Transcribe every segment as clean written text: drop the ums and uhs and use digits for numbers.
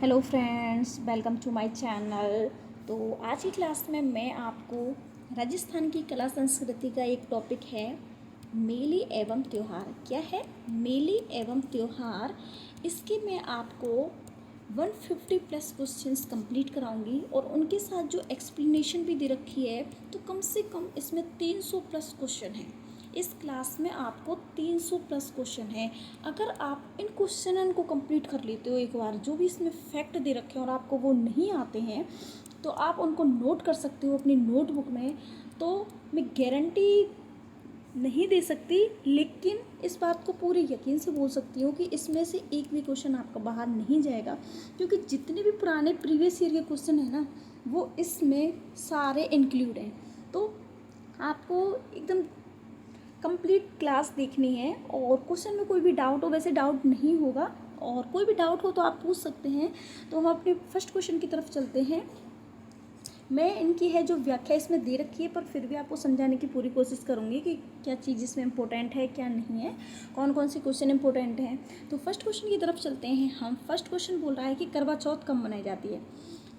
Hello friends, welcome to my channel. तो आज की क्लास में मैं आपको राजस्थान की कला संस्कृति का एक टॉपिक है मेले एवं त्योहार। क्या है? मेले एवं त्योहार। इसके मैं आपको 150 प्लस क्वेश्चंस कंप्लीट कराऊंगी और उनके साथ जो एक्सप्लेनेशन भी दे रखी है, तो कम से कम इसमें 300 प्लस क्वेश्चन हैं। इस क्लास में आपको 300 प्लस क्वेश्चन है। अगर आप इन क्वेश्चन को कंप्लीट कर लेते हो एक बार, जो भी इसमें फैक्ट दे रखे हैं और आपको वो नहीं आते हैं, तो आप उनको नोट कर सकते हो अपनी नोटबुक में। तो मैं गारंटी नहीं दे सकती, लेकिन इस बात को पूरे यकीन से बोल सकती हूँ कि इसमें से एक भी क्वेश्चन आपका बाहर नहीं जाएगा, क्योंकि जितने भी पुराने प्रीवियस ईयर के क्वेश्चन हैं ना, वो इसमें सारे इंक्लूड हैं। तो आपको एकदम कंप्लीट क्लास देखनी है और क्वेश्चन में कोई भी डाउट हो, वैसे डाउट नहीं होगा, और कोई भी डाउट हो तो आप पूछ सकते हैं। तो हम अपने फर्स्ट क्वेश्चन की तरफ चलते हैं। मैं इनकी है जो व्याख्या इसमें दे रखी है, पर फिर भी आपको समझाने की पूरी कोशिश करूँगी कि क्या चीज़ इसमें इंपॉर्टेंट है, क्या नहीं है, कौन कौन से क्वेश्चन इंपॉर्टेंट हैं। तो फर्स्ट क्वेश्चन की तरफ चलते हैं हम। फर्स्ट क्वेश्चन बोल रहा है कि करवा चौथ कब मनाई जाती है।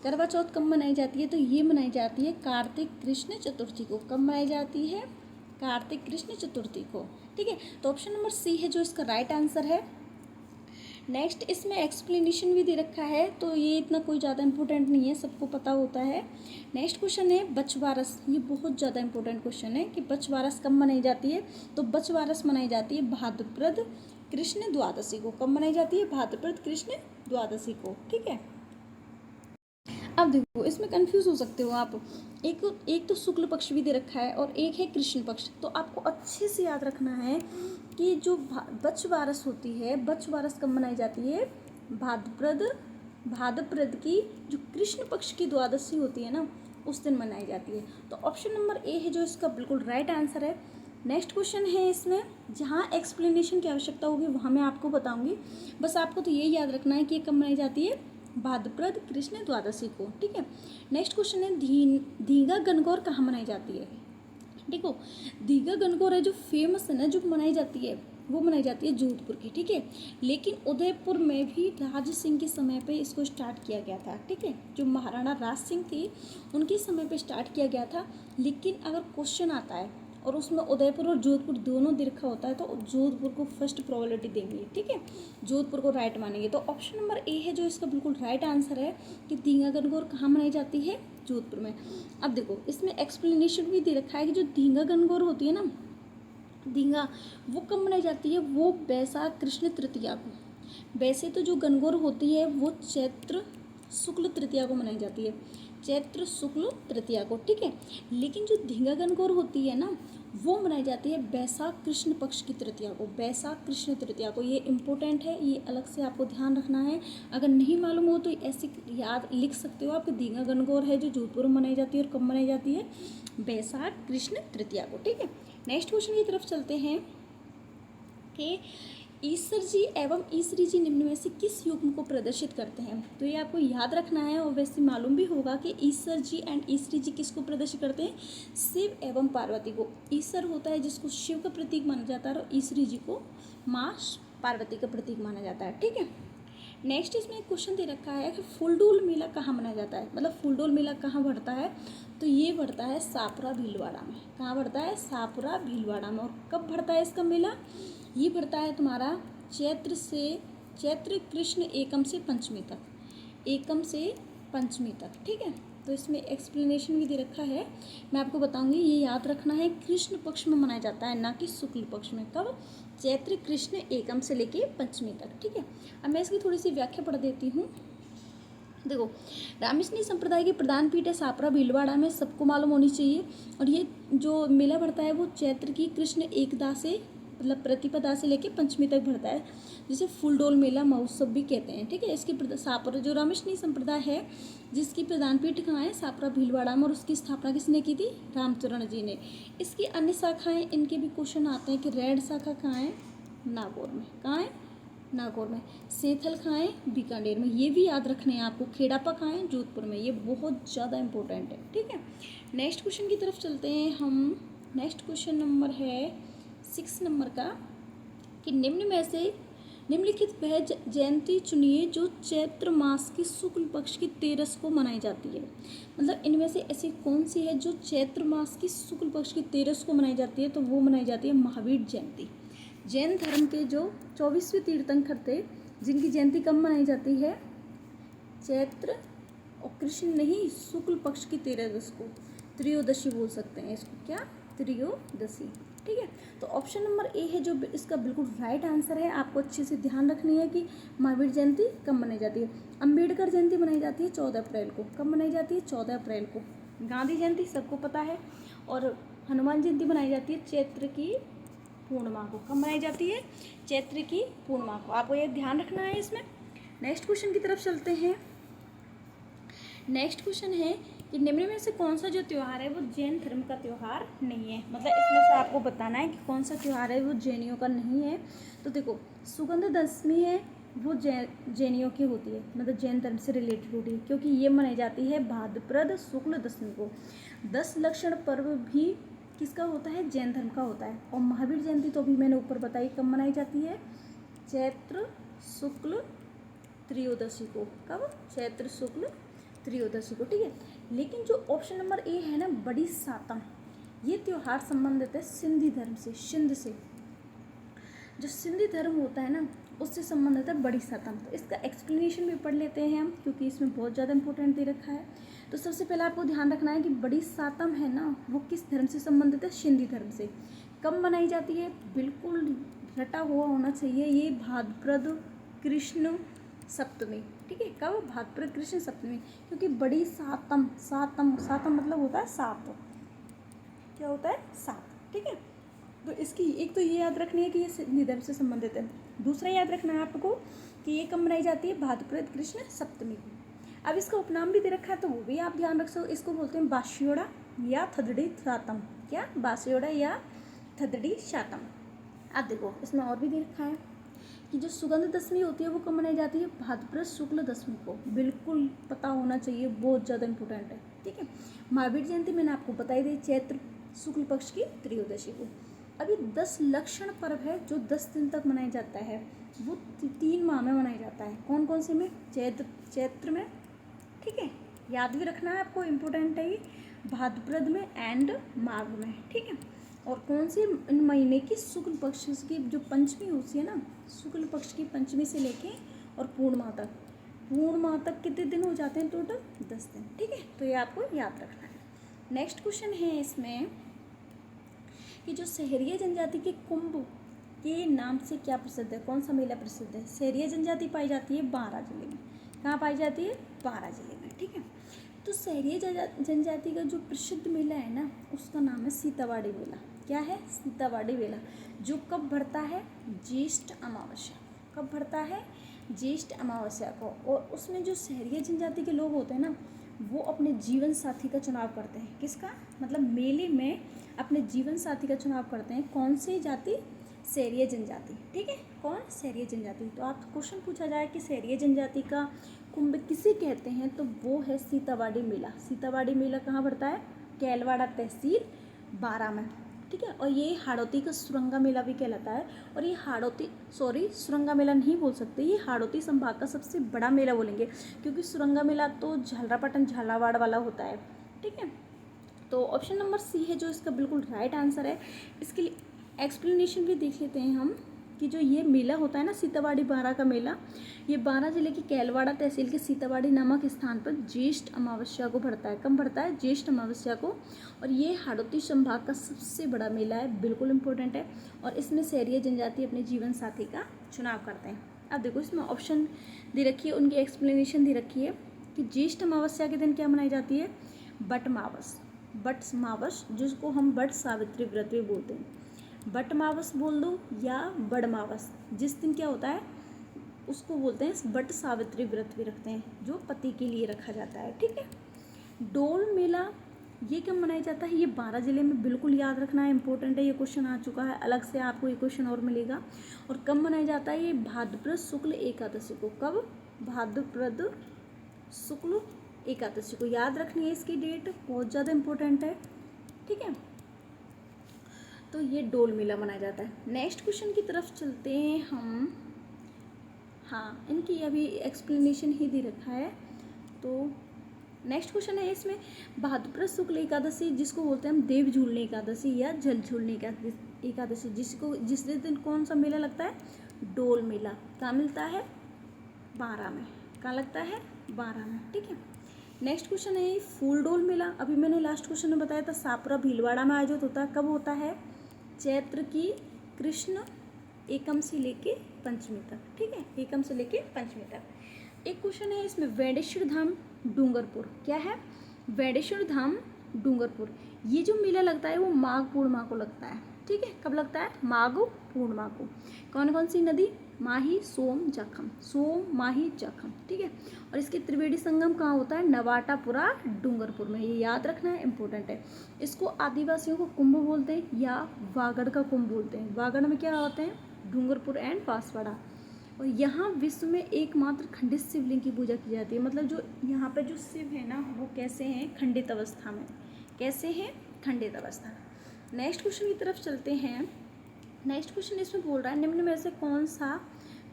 करवा चौथ कब मनाई जाती है? तो ये मनाई जाती है कार्तिक कृष्ण चतुर्थी को। कब मनाई जाती है? कार्तिक कृष्ण चतुर्थी को। ठीक है, तो ऑप्शन नंबर सी है जो इसका राइट आंसर है। नेक्स्ट इसमें एक्सप्लेनेशन भी दे रखा है, तो ये इतना कोई ज़्यादा इंपॉर्टेंट नहीं है, सबको पता होता है। नेक्स्ट क्वेश्चन है बछवारस। ये बहुत ज़्यादा इंपॉर्टेंट क्वेश्चन है कि बछवारस कब मनाई जाती है। तो बछवारस मनाई जाती है भाद्रपद कृष्ण द्वादशी को। कब मनाई जाती है? भाद्रपद कृष्ण द्वादशी को। ठीक है, अब देखो इसमें कंफ्यूज हो सकते हो आप। एक तो शुक्ल पक्ष भी दे रखा है और एक है कृष्ण पक्ष। तो आपको अच्छे से याद रखना है कि जो बछवारस होती है, बछवारस कब मनाई जाती है? भाद्रपद की जो कृष्ण पक्ष की द्वादशी होती है ना, उस दिन मनाई जाती है। तो ऑप्शन नंबर ए है जो इसका बिल्कुल राइट आंसर है। नेक्स्ट क्वेश्चन है इसमें, जहाँ एक्सप्लेनेशन की आवश्यकता होगी वहाँ मैं आपको बताऊंगी। बस आपको तो ये याद रखना है कि ये कब मनाई जाती है? भाद्रपद कृष्ण द्वादशी को। ठीक है, नेक्स्ट क्वेश्चन है दीघा गणगौर कहाँ मनाई जाती है। देखो, दीघा गणगौर है जो फेमस है ना, जो मनाई जाती है, वो मनाई जाती है जोधपुर की। ठीक है, लेकिन उदयपुर में भी राज सिंह के समय पे इसको स्टार्ट किया गया था। ठीक है, जो महाराणा राज सिंह थे उनके समय पे स्टार्ट किया गया था। लेकिन अगर क्वेश्चन आता है और उसमें उदयपुर और जोधपुर दोनों दे रखा होता है, तो जोधपुर को फर्स्ट प्रोबेबिलिटी देंगे। ठीक है, जोधपुर को राइट मानेंगे। तो ऑप्शन नंबर ए है जो इसका बिल्कुल राइट आंसर है कि दीघा गणगौर कहाँ मनाई जाती है? जोधपुर में। अब देखो इसमें एक्सप्लेनेशन भी दे रखा है कि जो दीघा गणगौर होती है ना, दीघा, वो कब मनाई जाती है? वो बैसाख कृष्ण तृतीया को। वैसे तो जो गणगौर होती है वो चैत्र शुक्ल तृतीया को मनाई जाती है, चैत्र शुक्ल तृतीया को। ठीक है, लेकिन जो दीघा गणगौर होती है ना, वो मनाई जाती है बैसाख कृष्ण पक्ष की तृतीया को, बैसाख कृष्ण तृतीया को। ये इंपॉर्टेंट है, ये अलग से आपको ध्यान रखना है। अगर नहीं मालूम हो तो ऐसे याद लिख सकते हो आप कि दीघा गणगौर है जो जोधपुर में मनाई जाती है, और कब मनाई जाती है? बैसाख कृष्ण तृतीया को। ठीक है, नेक्स्ट क्वेश्चन की तरफ चलते हैं कि ईसर जी एवं ईसरी जी निम्न में से किस युग्म को प्रदर्शित करते हैं। तो ये आपको याद रखना है, और वैसे मालूम भी होगा कि ईसर जी एंड ईसरी जी किसको प्रदर्शित करते हैं? शिव एवं पार्वती को। ईसर होता है जिसको शिव का प्रतीक माना जाता है, और ईसरी जी को माँ पार्वती का प्रतीक माना जाता है। ठीक है, नेक्स्ट इसमें एक क्वेश्चन दे रखा है कि फूलडोल मेला कहाँ मनाया जाता है, मतलब फूलडोल मेला कहाँ बढ़ता है। तो ये बढ़ता है सापुरा भीलवाड़ा में। कहाँ बढ़ता है? सापुरा भीलवाड़ा में। और कब बढ़ता है इसका मेला? ये बढ़ता है तुम्हारा चैत्र कृष्ण एकम से पंचमी तक, एकम से पंचमी तक। ठीक है, तो इसमें एक्सप्लेनेशन भी दे रखा है, मैं आपको बताऊंगी। ये याद रखना है, कृष्ण पक्ष में मनाया जाता है, ना कि शुक्ल पक्ष में। कब? चैत्र कृष्ण एकम से लेके पंचमी तक। ठीक है, अब मैं इसकी थोड़ी सी व्याख्या पढ़ देती हूँ। देखो, रामकृष्ण संप्रदाय की प्रधान पीठ है सापरा भीलवाड़ा में, सबको मालूम होनी चाहिए। और ये जो मेला बढ़ता है वो चैत्र की कृष्ण एकदा से, मतलब प्रतिपदा से लेके पंचमी तक बढ़ता है, जिसे फूलडोल मेला महोत्सव भी कहते हैं। ठीक है, इसकी सापरा जो रामकृष्ण संप्रदाय है जिसकी प्रधान पीठ कहाँ है? सापरा भीलवाड़ा में, और उसकी स्थापना किसने की थी? रामचरण जी ने। इसकी अन्य शाखाएँ, इनके भी क्वेश्चन आते हैं कि रेड शाखा कहाँ है? नागौर में। कहाँ है? नागौर में। सेथल कहाँ है? बीकानेर में। ये भी याद रखने हैं आपको। खेड़ापा कहाँ है? जोधपुर में। ये बहुत ज़्यादा इंपॉर्टेंट है। ठीक है, नेक्स्ट क्वेश्चन की तरफ चलते हैं हम। नेक्स्ट क्वेश्चन नंबर है 6 नंबर का, कि निम्न में से निम्नलिखित वह जयंती चुनिए जो चैत्र मास की शुक्ल पक्ष की 13 को मनाई जाती है। मतलब इनमें से ऐसी कौन सी है जो चैत्र मास की शुक्ल पक्ष की 13 को मनाई जाती है, तो वो मनाई जाती है महावीर जयंती। जैन धर्म के जो 24वें तीर्थंकर थे जिनकी जयंती कब मनाई जाती है, चैत्र और कृष्ण नहीं, शुक्ल पक्ष की 13 को, त्रयोदशी बोल सकते हैं इसको, क्या, त्रयोदशी। ठीक है, तो ऑप्शन नंबर ए है जो इसका बिल्कुल राइट आंसर है। आपको अच्छे से ध्यान रखनी है कि महावीर जयंती कब मनाई जाती है। अंबेडकर जयंती मनाई जाती है 14 अप्रैल को। कब मनाई जाती है, 14 अप्रैल को। गांधी जयंती सबको पता है। और हनुमान जयंती मनाई जाती है चैत्र की पूर्णिमा को। कब मनाई जाती है, चैत्र की पूर्णिमा को। आपको ये ध्यान रखना है इसमें। नेक्स्ट क्वेश्चन की तरफ चलते हैं। नेक्स्ट क्वेश्चन है कि निम्न में से कौन सा जो त्यौहार है वो जैन धर्म का त्यौहार नहीं है। मतलब इसमें से आपको बताना है कि कौन सा त्यौहार है वो जैनियों का नहीं है। तो देखो, सुगंध दशमी है वो जैनियों की होती है, मतलब जैन धर्म से रिलेटेड होती है, क्योंकि ये मनाई जाती है भाद्रपद शुक्ल दशमी को। 10 लक्षण पर्व भी किसका होता है, जैन धर्म का होता है। और महावीर जयंती तो अभी मैंने ऊपर बताई कब मनाई जाती है, चैत्र शुक्ल त्रयोदशी को। कब, चैत्र शुक्ल त्रयोदशी को। ठीक है, लेकिन जो ऑप्शन नंबर ए है ना, बड़ी सातम, ये त्यौहार संबंधित है सिंधी धर्म से, सिंध से। जो सिंधी धर्म होता है ना उससे संबंधित है बड़ी सातम। तो इसका एक्सप्लेनेशन भी पढ़ लेते हैं हम, क्योंकि इसमें बहुत ज़्यादा इंपॉर्टेंट दे रखा है। तो सबसे पहले आपको ध्यान रखना है कि बड़ी सातम है ना वो किस धर्म से संबंधित है, सिंधी धर्म से। कब मनाई जाती है, बिल्कुल रटा हुआ होना चाहिए, ये भाद्रपद कृष्ण सप्तमी। ठीक है, कब, भाद्रपद कृष्ण सप्तमी। क्योंकि बड़ी सातम, सातम सातम मतलब होता है सात, क्या होता है, सात। ठीक है, तो इसकी एक तो ये याद रखनी है कि ये सिंधी धर्म से संबंधित है। दूसरा याद रखना है आपको कि ये कब मनाई जाती है, भाद्रपद कृष्ण सप्तमी को। अब इसका उपनाम भी दे रखा है तो वो भी आप ध्यान रख सकते। इसको बोलते हैं बास्योड़ा या थदड़ी सातम। क्या, बास्योड़ा या थदड़ी सातम। अब देखो इसमें और भी दे रखा है कि जो सुगंध दशमी होती है वो कब मनाई जाती है, भाद्रपद शुक्ल दशमी को। बिल्कुल पता होना चाहिए, बहुत ज़्यादा इंपॉर्टेंट है। ठीक है, महावीर जयंती मैंने आपको बताई दी चैत्र शुक्ल पक्ष की त्रयोदशी को। अभी 10 लक्षण पर्व है जो 10 दिन तक मनाया जाता है, वो 3 माह में मनाया जाता है। कौन कौन से में, चैत्र में, ठीक है, याद भी रखना है आपको, इम्पोर्टेंट है ये, भाद्रपद में एंड माघ में। ठीक है, और कौन सी महीने की शुक्ल पक्ष की जो पंचमी होती है ना, शुक्ल पक्ष की पंचमी से लेके और पूर्णिमा तक कितने दिन हो जाते हैं टोटल, 10 दिन। ठीक है, तो ये आपको याद रखना है। नेक्स्ट क्वेश्चन है इसमें कि जो सहरिया जनजाति के कुंभ के नाम से क्या प्रसिद्ध है, कौन सा मेला प्रसिद्ध है। सहरिया जनजाति पाई जाती है बारां जिले में। कहाँ पाई जाती है, बारां जिले में। ठीक है, तो सहरिया जनजाति का जो प्रसिद्ध मेला है ना उसका नाम है सीतावाड़ी मेला। क्या है, सीतावाड़ी मेला, जो कब भरता है, ज्येष्ठ अमावस्या। कब भरता है, ज्येष्ठ अमावस्या को। और उसमें जो सहरिया जनजाति के लोग होते हैं ना वो अपने जीवन साथी का चुनाव करते हैं। किसका, मतलब मेले में अपने जीवन साथी का चुनाव करते हैं। कौन सी जाति, सहरिया जनजाति। ठीक है, कौन, सहरिया जनजाति। तो आप क्वेश्चन पूछा जाए कि सहरिया जनजाति का कुंभ किसे कहते हैं, तो वो है सीतावाड़ी मेला। सीतावाड़ी मेला कहाँ भरता है, कैलवाड़ा तहसील बारां में। ठीक है, और ये हाड़ौती का सुरंगा मेला भी कहलाता है। और ये सुरंगा मेला नहीं बोल सकते, ये हाड़ौती संभाग का सबसे बड़ा मेला बोलेंगे, क्योंकि सुरंगा मेला तो झालरापाटन झालावाड़ वाला होता है। ठीक है, तो ऑप्शन नंबर सी है जो इसका बिल्कुल राइट आंसर है। इसके लिए एक्सप्लेनेशन भी देख लेते हैं हम कि जो ये मेला होता है ना सीतावाड़ी बारां का मेला, ये बारां जिले की कैलवाड़ा तहसील के सीतावाड़ी नामक स्थान पर ज्येष्ठ अमावस्या को भरता है। कब भरता है, ज्येष्ठ अमावस्या को। और ये हाड़ौती संभाग का सबसे बड़ा मेला है, बिल्कुल इंपॉर्टेंट है। और इसमें सहरिया जनजाति अपने जीवन साथी का चुनाव करते हैं। अब देखो इसमें ऑप्शन दे रखी है, उनकी एक्सप्लेनेशन दे रखी है कि ज्येष्ठ अमावस्या के दिन क्या मनाई जाती है, बट मावस, जिसको हम बट सावित्री व्रत भी बोलते हैं। बट मावस बोल दो या बड़ मावस, जिस दिन क्या होता है उसको बोलते हैं बट सावित्री व्रत भी रखते हैं, जो पति के लिए रखा जाता है। ठीक है, डोल मेला ये कब मनाया जाता है, ये बारां जिले में। बिल्कुल याद रखना है, इंपॉर्टेंट है, ये क्वेश्चन आ चुका है, अलग से आपको ये क्वेश्चन और मिलेगा। और कब मनाया जाता है, ये भाद्रपद शुक्ल एकादशी को। कब, भाद्रपद शुक्ल एकादशी को। याद रखनी है इसकी डेट, बहुत ज़्यादा इंपॉर्टेंट है। ठीक है, तो ये डोल मेला मनाया जाता है। नेक्स्ट क्वेश्चन की तरफ चलते हैं हम हाँ, इनकी अभी एक्सप्लेनेशन ही दे रखा है। तो नेक्स्ट क्वेश्चन है इसमें, भाद्रपद शुक्ल एकादशी जिसको बोलते हैं हम देव झूलने एकादशी या जल झूलने एकादशी, जिस दिन कौन सा मेला लगता है, डोल मेला। कहाँ मिलता है, 12 में। कहाँ लगता है, 12 में, ठीक है। नेक्स्ट क्वेश्चन है फूल डोल मेला। अभी मैंने लास्ट क्वेश्चन में बताया था सापुरा भीलवाड़ा में आयोजित होता है। कब होता है, चैत्र की कृष्ण एकम से लेके पंचमी तक, ठीक है, एकम से लेके पंचमी तक। एक क्वेश्चन है इसमें, वेडेश्वर धाम डूंगरपुर, क्या है, वेडेश्वर धाम डूंगरपुर। ये जो मेला लगता है वो माघ पूर्णिमा को लगता है, ठीक है। कब लगता है, माघ पूर्णिमा को। कौन कौन सी नदी, माही, सोम, जाखम, सोम, माही, जाखम, ठीक है। और इसके त्रिवेणी संगम कहाँ होता है, नवाटापुरा डूंगरपुर में। ये याद रखना है, इंपॉर्टेंट है। इसको आदिवासियों को कुंभ बोलते हैं या वागड़ का कुंभ बोलते हैं। वागड़ में क्या होते हैं, डूंगरपुर एंड बांसवाड़ा। और यहाँ विश्व में एकमात्र खंडित शिवलिंग की पूजा की जाती है। मतलब जो यहाँ पे जो शिव है ना, वो कैसे हैं, खंडित अवस्था में। कैसे हैं, खंडित अवस्था में। नेक्स्ट क्वेश्चन की तरफ चलते हैं। नेक्स्ट क्वेश्चन इसमें बोल रहा है, निम्न में से कौन सा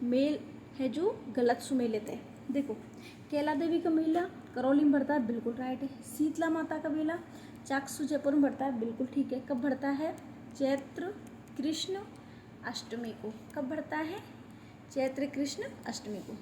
मेल है जो गलत सुमेलित है। देखो, कैला देवी का मेला करौली में बढ़ता है, बिल्कुल राइट है। शीतला माता का मेला चाकसू जयपुर में बढ़ता है, बिल्कुल ठीक है। कब बढ़ता है, चैत्र कृष्ण अष्टमी को। कब बढ़ता है, चैत्र कृष्ण अष्टमी को।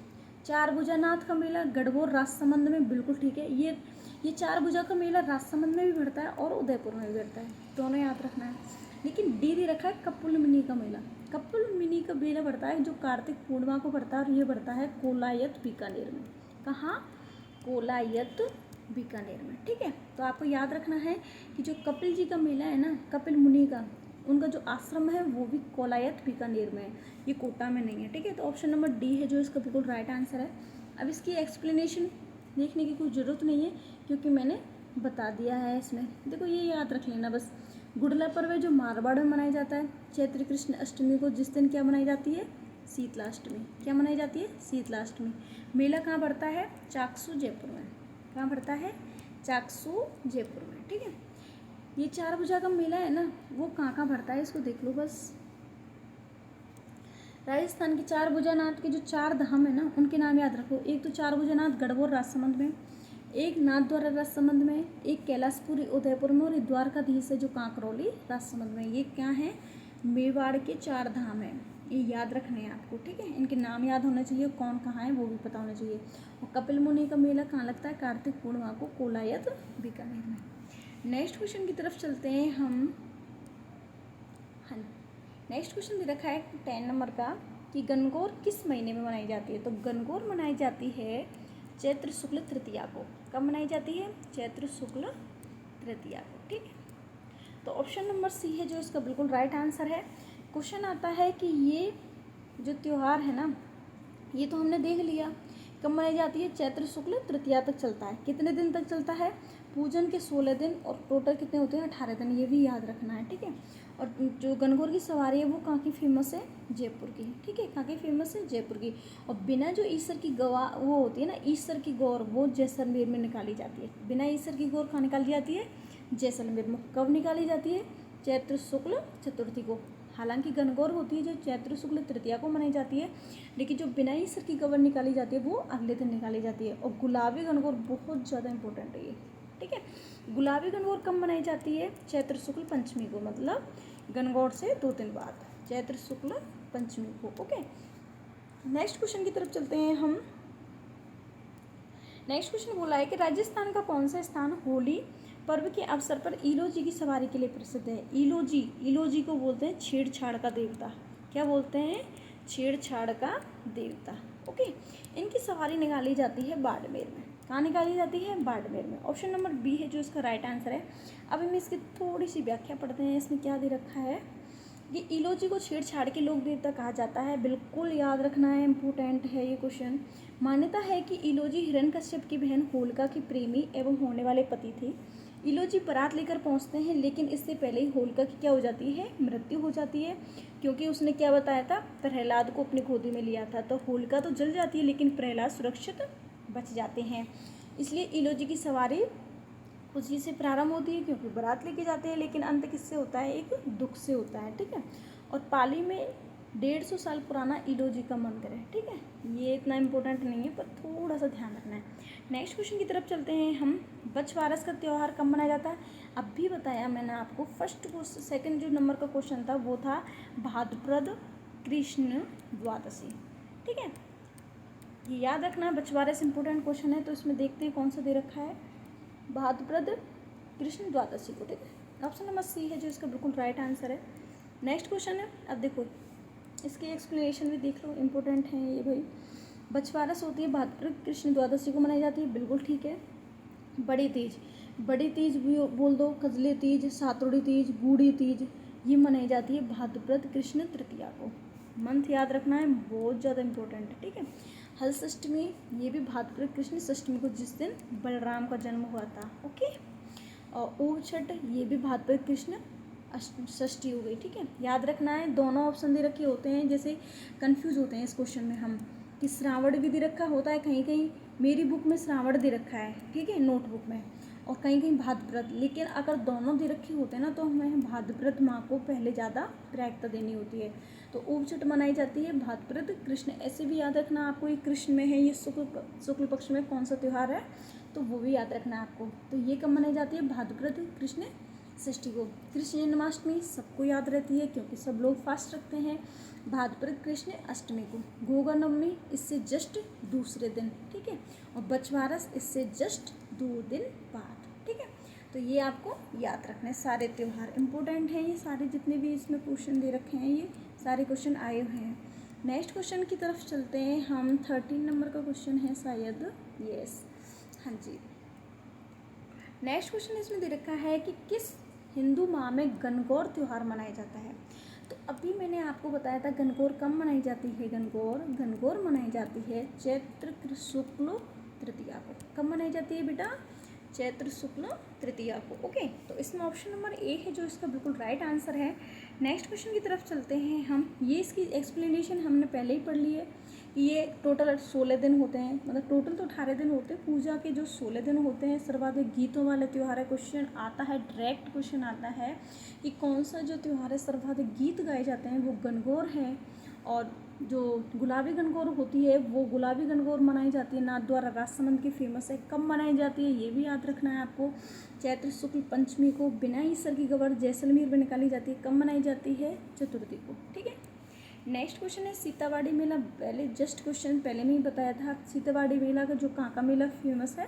चार भुजानाथ का मेला गढ़बोर राजसमंद में, बिल्कुल ठीक है। ये चार भुजा का मेला राजसमंद में भी बढ़ता है और उदयपुर में भी बढ़ता है, दोनों याद रखना है। लेकिन डी दे रखा है कपिल मुनि का मेला। कपिल मुनि का मेला बढ़ता है जो कार्तिक पूर्णिमा को बढ़ता है, और ये बढ़ता है कोलायत बीकानेर में। कहाँ, कोलायत बीकानेर में, ठीक है। तो आपको याद रखना है कि जो कपिल जी का मेला है ना, कपिल मुनि का, उनका जो आश्रम है वो भी कोलायत बीकानेर में है, ये कोटा में नहीं है, ठीक है। तो ऑप्शन नंबर डी है जो इसका बिल्कुल राइट आंसर है। अब इसकी एक्सप्लेनेशन देखने की कोई ज़रूरत नहीं है क्योंकि मैंने बता दिया है इसमें। देखो, ये याद रख लेना बस। गुड़ला पर्व है जो मारवाड़ में मनाया जाता है। चैत्र कृष्ण अष्टमी को जिस दिन क्या मनाई जाती है, शीतला अष्टमी। क्या मनाई जाती है, शीतला अष्टमी। मेला कहाँ बढ़ता है, चाकसू जयपुर में। कहाँ बढ़ता है, चाकसू जयपुर में, ठीक है। ये चार भुजा का मेला है ना, वो कहाँ बढ़ता है, इसको देख लो बस। राजस्थान के चार भुजानाथ के जो चार धाम है ना, उनके नाम याद रखो। एक तो चार भुजानाथ गढ़बोर राजसमंद में, एक नाथद्वारा राजसमंद में, एक कैलाशपुरी उदयपुर में, और एक द्वारकाधीश है जो कांकरौली राजसमंद में। ये क्या है, मेवाड़ के चार धाम हैं, ये याद रखने हैं आपको, ठीक है। इनके नाम याद होने चाहिए, कौन कहाँ है वो भी पता होना चाहिए। और कपिल मुनि का मेला कहाँ लगता है, कार्तिक पूर्णिमा को कोलायत बीकानेर में। नेक्स्ट क्वेश्चन की तरफ चलते हैं हम। हाँ, नेक्स्ट क्वेश्चन दे रखा है 10 नंबर का कि गणगौर किस महीने में मनाई जाती है। तो गणगौर मनाई जाती है चैत्र शुक्ल तृतीया को। कब मनाई जाती है, चैत्र शुक्ल तृतीया को, ठीक है। तो ऑप्शन नंबर सी है जो इसका बिल्कुल राइट आंसर है। क्वेश्चन आता है कि ये जो त्यौहार है ना, ये तो हमने देख लिया कब मनाई जाती है, चैत्र शुक्ल तृतीया तक चलता है। कितने दिन तक चलता है, पूजन के 16 दिन, और टोटल कितने होते हैं, 18 दिन। ये भी याद रखना है, ठीक है। और जो गणगौर की सवारी है वो कहाँ की फेमस है, जयपुर की, ठीक है। कहाँ की फेमस है, जयपुर की। और बिना जो ईसर की गवा वो होती है ना, ईसर की गौर, वो जैसलमेर में निकाली जाती है। बिना ईसर की गौर कहाँ निकाली जाती है, जैसलमेर में। कब निकाली जाती है, चैत्र शुक्ल चतुर्थी को। हालांकि गणगौर होती है जो चैत्र शुक्ल तृतीया को मनाई जाती है, लेकिन जो बिना ईसर की गौर निकाली जाती है वो अगले दिन निकाली जाती है। और गुलाबी गणगौर बहुत ज़्यादा इंपॉर्टेंट है ये, ठीक है। गुलाबी गणगौर कब मनाई जाती है, चैत्र शुक्ल पंचमी को, मतलब गणगौर से 2 दिन बाद, चैत्र शुक्ल पंचमी को, ओके। नेक्स्ट क्वेश्चन की तरफ चलते हैं हम। नेक्स्ट क्वेश्चन बोला है कि राजस्थान का कौन सा स्थान होली पर्व के अवसर पर इलोजी की सवारी के लिए प्रसिद्ध है। इलोजी को बोलते हैं छेड़छाड़ का देवता। क्या बोलते हैं, छेड़छाड़ का देवता, ओके। इनकी सवारी निकाली जाती है बाड़मेर में। कहाँ निकाली जाती है, बाड़मेर में। ऑप्शन नंबर बी है जो इसका राइट आंसर है। अब हम इसकी थोड़ी सी व्याख्या पढ़ते हैं। इसमें क्या दे रखा है कि इलोजी को छेड़छाड़ के लोक देवता कहा जाता है, बिल्कुल याद रखना है, इम्पोर्टेंट है ये क्वेश्चन। मान्यता है कि इलोजी हिरण्यकश्यप की बहन होलिका की प्रेमी एवं होने वाले पति थे। इलोजी बारात लेकर पहुंचते हैं, लेकिन इससे पहले ही होलिका की क्या हो जाती है, मृत्यु हो जाती है, क्योंकि उसने क्या बताया था, प्रहलाद को अपनी गोदी में लिया था। तो होलिका तो जल जाती है लेकिन प्रहलाद सुरक्षित बच जाते हैं। इसलिए इलोजी की सवारी खुशी से प्रारंभ होती है क्योंकि बारात लेके जाते हैं, लेकिन अंत किससे होता है, एक दुख से होता है, ठीक है। और पाली में 150 साल पुराना इलोजी का मंदिर है। ठीक है, ये इतना इम्पोर्टेंट नहीं है पर थोड़ा सा ध्यान रखना है। नेक्स्ट क्वेश्चन की तरफ चलते हैं हम। बछवारस का त्यौहार कब मनाया जाता है? अभी बताया मैंने आपको। सेकंड जो नंबर का क्वेश्चन था वो था भाद्रपद कृष्ण द्वादशी। ठीक है, ये याद रखना। बछवारस इंपॉर्टेंट क्वेश्चन है, तो इसमें देखते हैं कौन सा दे रखा है। भाद्रपद कृष्ण द्वादशी को। ठीक है, ऑप्शन नंबर सी है जो इसका बिल्कुल राइट आंसर है। नेक्स्ट क्वेश्चन है, अब देखो इसकी एक्सप्लेनेशन भी देख लो, इम्पोर्टेंट है ये भाई। बछवारस होती है भाद्रपद कृष्ण द्वादशी को मनाई जाती है, बिल्कुल ठीक है। बड़ी तीज भी बोल दो, कजले तीज, सातोड़ी तीज, बूढ़ी तीज, ये मनाई जाती है भाद्रपद कृष्ण तृतीया को। मंथ याद रखना है, बहुत ज़्यादा इंपॉर्टेंट है। ठीक है, हंस अष्टमी ये भी भाद्रपद कृष्ण षष्टमी को, जिस दिन बलराम का जन्म हुआ था। ओके, और ऊब छठ ये भी भाद्रपद कृष्ण षष्ठी हो गई। ठीक है, याद रखना है। दोनों ऑप्शन दे रखे होते हैं, जैसे कंफ्यूज होते हैं इस क्वेश्चन में हम कि श्रावण भी दे रखा होता है कहीं कहीं, मेरी बुक में श्रावण दे रखा है, ठीक है, नोटबुक में, और कहीं कहीं भाद्रपद। लेकिन अगर दोनों दे रखे होते हैं ना, तो हमें भाद्रपद माह को पहले ज़्यादा प्रायिकता देनी होती है। तो ऊब छठ मनाई जाती है भाद्रपद कृष्ण। ऐसे भी याद रखना आपको, ये कृष्ण में है, ये शुक्ल पक्ष में कौन सा त्यौहार है, तो वो भी याद रखना है आपको। तो ये कब मनाई जाती है? भाद्रपद कृष्ण षष्ठी को। कृष्ण जन्माष्टमी सबको याद रहती है क्योंकि सब लोग फास्ट रखते हैं। भाद्रपद कृष्ण अष्टमी को। गोगा नवमी इससे जस्ट दूसरे दिन। ठीक है, और बछवारस इससे जस्ट 2 दिन बाद। ठीक है, तो ये आपको याद रखना है। सारे त्यौहार इंपॉर्टेंट हैं, ये सारे जितने भी इसमें क्वेश्चन दे रखे हैं, ये सारे क्वेश्चन आए हुए हैं। नेक्स्ट क्वेश्चन की तरफ चलते हैं हम। 13 नंबर का क्वेश्चन है शायद, यस, हाँ जी। नेक्स्ट क्वेश्चन इसमें दे रखा है कि किस हिंदू माह में गणगौर त्यौहार मनाया जाता है? तो अभी मैंने आपको बताया था गणगौर कब मनाई जाती है। गणगौर मनाई जाती है चैत्र शुक्ल तृतीया को। कब मनाई जाती है बेटा? चैत्र शुक्ल तृतीया को। ओके, तो इसमें ऑप्शन नंबर ए है जो इसका बिल्कुल राइट आंसर है। नेक्स्ट क्वेश्चन की तरफ चलते हैं हम। ये इसकी एक्सप्लेनेशन हमने पहले ही पढ़ ली है। ये टोटल 16 दिन होते हैं, मतलब टोटल तो 18 दिन होते हैं। पूजा के जो 16 दिन होते हैं, सर्वाधिक गीतों वाले त्यौहार है। क्वेश्चन आता है, डायरेक्ट क्वेश्चन आता है कि कौन सा जो त्यौहार है सर्वाधिक गीत गाए जाते हैं, वो गणगौर है। और जो गुलाबी गणगौर होती है, वो गुलाबी गणगौर मनाई जाती है नाथद्वारा राजसमंद की फेमस है। कब मनाई जाती है ये भी याद रखना है आपको। चैत्र शुक्ल पंचमी को। बिना ईसर की गवर जैसलमेर में निकाली जाती है। कब मनाई जाती है? चतुर्थी को। ठीक है, नेक्स्ट क्वेश्चन है सीतावाड़ी मेला। पहले जस्ट क्वेश्चन पहले में ही बताया था, सीतावाड़ी मेला का जो कहाँ का मेला फेमस है?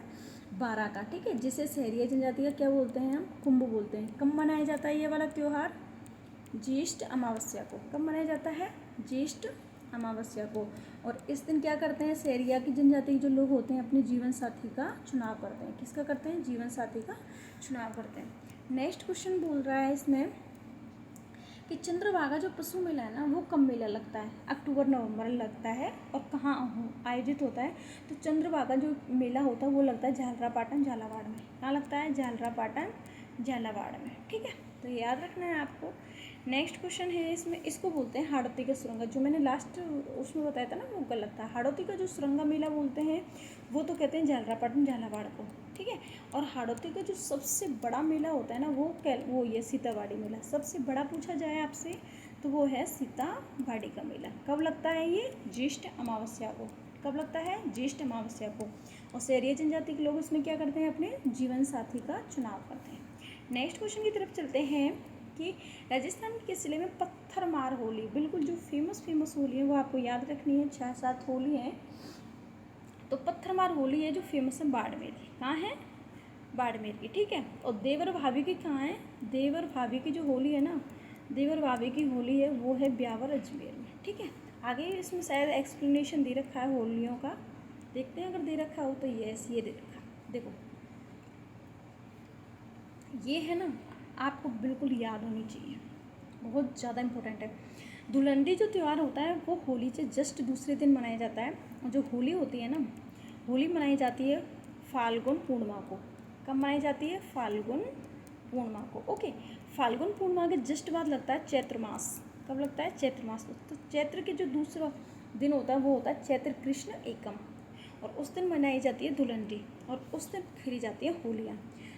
बारा का। ठीक है, जिसे सहरिया जनजाति का क्या बोलते हैं हम? कुंभ बोलते हैं। कब मनाया जाता है ये वाला त्यौहार? ज्येष्ठ अमावस्या को। कब मनाया जाता है? ज्येष्ठ अमावस्या को। और इस दिन क्या करते हैं? सहरिया की जनजाति के जो लोग होते हैं अपने जीवन साथी का चुनाव करते हैं। किसका करते हैं? जीवन साथी का चुनाव करते हैं। नेक्स्ट क्वेश्चन बोल रहा है इसमें कि चंद्रभागा जो पशु मेला है ना, वो कब मेला लगता है? अक्टूबर नवंबर लगता है। और कहाँ आयोजित होता है? तो चंद्रभागा जो मेला होता है वो लगता है झालरापाटन झालावाड़ में। कहाँ लगता है? झालरापाटन झालावाड़ में। ठीक है, तो याद रखना है आपको। नेक्स्ट क्वेश्चन है इसमें, इसको बोलते हैं हाड़ौती का सुरंगा। जो मैंने लास्ट उसमें बताया था ना, वो गलत था। हाड़ौती का जो सुरंगा मेला बोलते हैं वो तो कहते हैं झालरापाटन झालावाड़ को। ठीक है, और हाड़ौती का जो सबसे बड़ा मेला होता है ना, वो ये सीतावाड़ी मेला। सबसे बड़ा पूछा जाए आपसे तो वो है सीतावाड़ी का मेला। कब लगता है ये? ज्येष्ठ अमावस्या को। कब लगता है? ज्येष्ठ अमावस्या को। और सहरिया जनजाति के लोग इसमें क्या करते हैं? अपने जीवन साथी का चुनाव करते हैं। नेक्स्ट क्वेश्चन की तरफ चलते हैं कि राजस्थान के किस जिले में पत्थर मार होली, बिल्कुल जो फेमस होली है वो आपको याद रखनी है। 6-7 होली है। तो पत्थर मार होली है जो फेमस है बाड़मेर की। कहाँ है? बाड़मेर की। ठीक है, और देवर भाभी की कहाँ है? देवर भाभी की जो होली है ना, देवर भाभी की होली है वो है ब्यावर अजमेर में। ठीक है, आगे इसमें शायद एक्सप्लेनेशन दे रखा है होलियों का, देखते हैं अगर दे रखा हो तो। यस, ये दे रखा, देखो ये है ना, आपको बिल्कुल याद होनी चाहिए, बहुत ज़्यादा इम्पोर्टेंट है। धुलंडी जो त्यौहार होता है वो होली से जस्ट दूसरे दिन मनाया जाता है। और जो होली होती है ना, होली मनाई जाती है फाल्गुन पूर्णिमा को। कब मनाई जाती है? फाल्गुन पूर्णिमा को। ओके, फाल्गुन पूर्णिमा के जस्ट बाद लगता है चैत्र मास। कब लगता है? चैत्र मास को। तो चैत्र के जो दूसरा दिन होता है वो होता है चैत्र कृष्ण एकम, और उस दिन मनाई जाती है धुलंडी, और उस दिन खेली जाती है होलियाँ।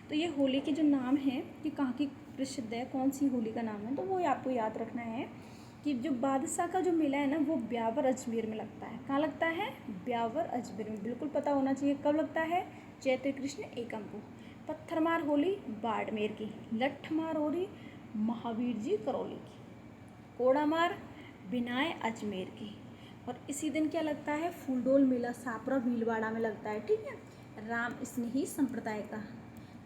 तो ये होली के जो नाम है, ये कहाँ की प्रसिद्ध है, कौन सी होली का नाम है, तो वो आपको याद रखना है। कि जो बादशाह का जो मेला है ना वो ब्यावर अजमेर में लगता है। कहाँ लगता है? ब्यावर अजमेर में। बिल्कुल पता होना चाहिए कब लगता है, चैत्र कृष्ण एकम को। पत्थरमार होली बाड़मेर की, लट्ठमार होली महावीर जी करौली की, कोड़ामार बिनाय अजमेर की। और इसी दिन क्या लगता है, फूलडोल मेला सापरा भीलवाड़ा में लगता है। ठीक है, राम स्नेही संप्रदाय का,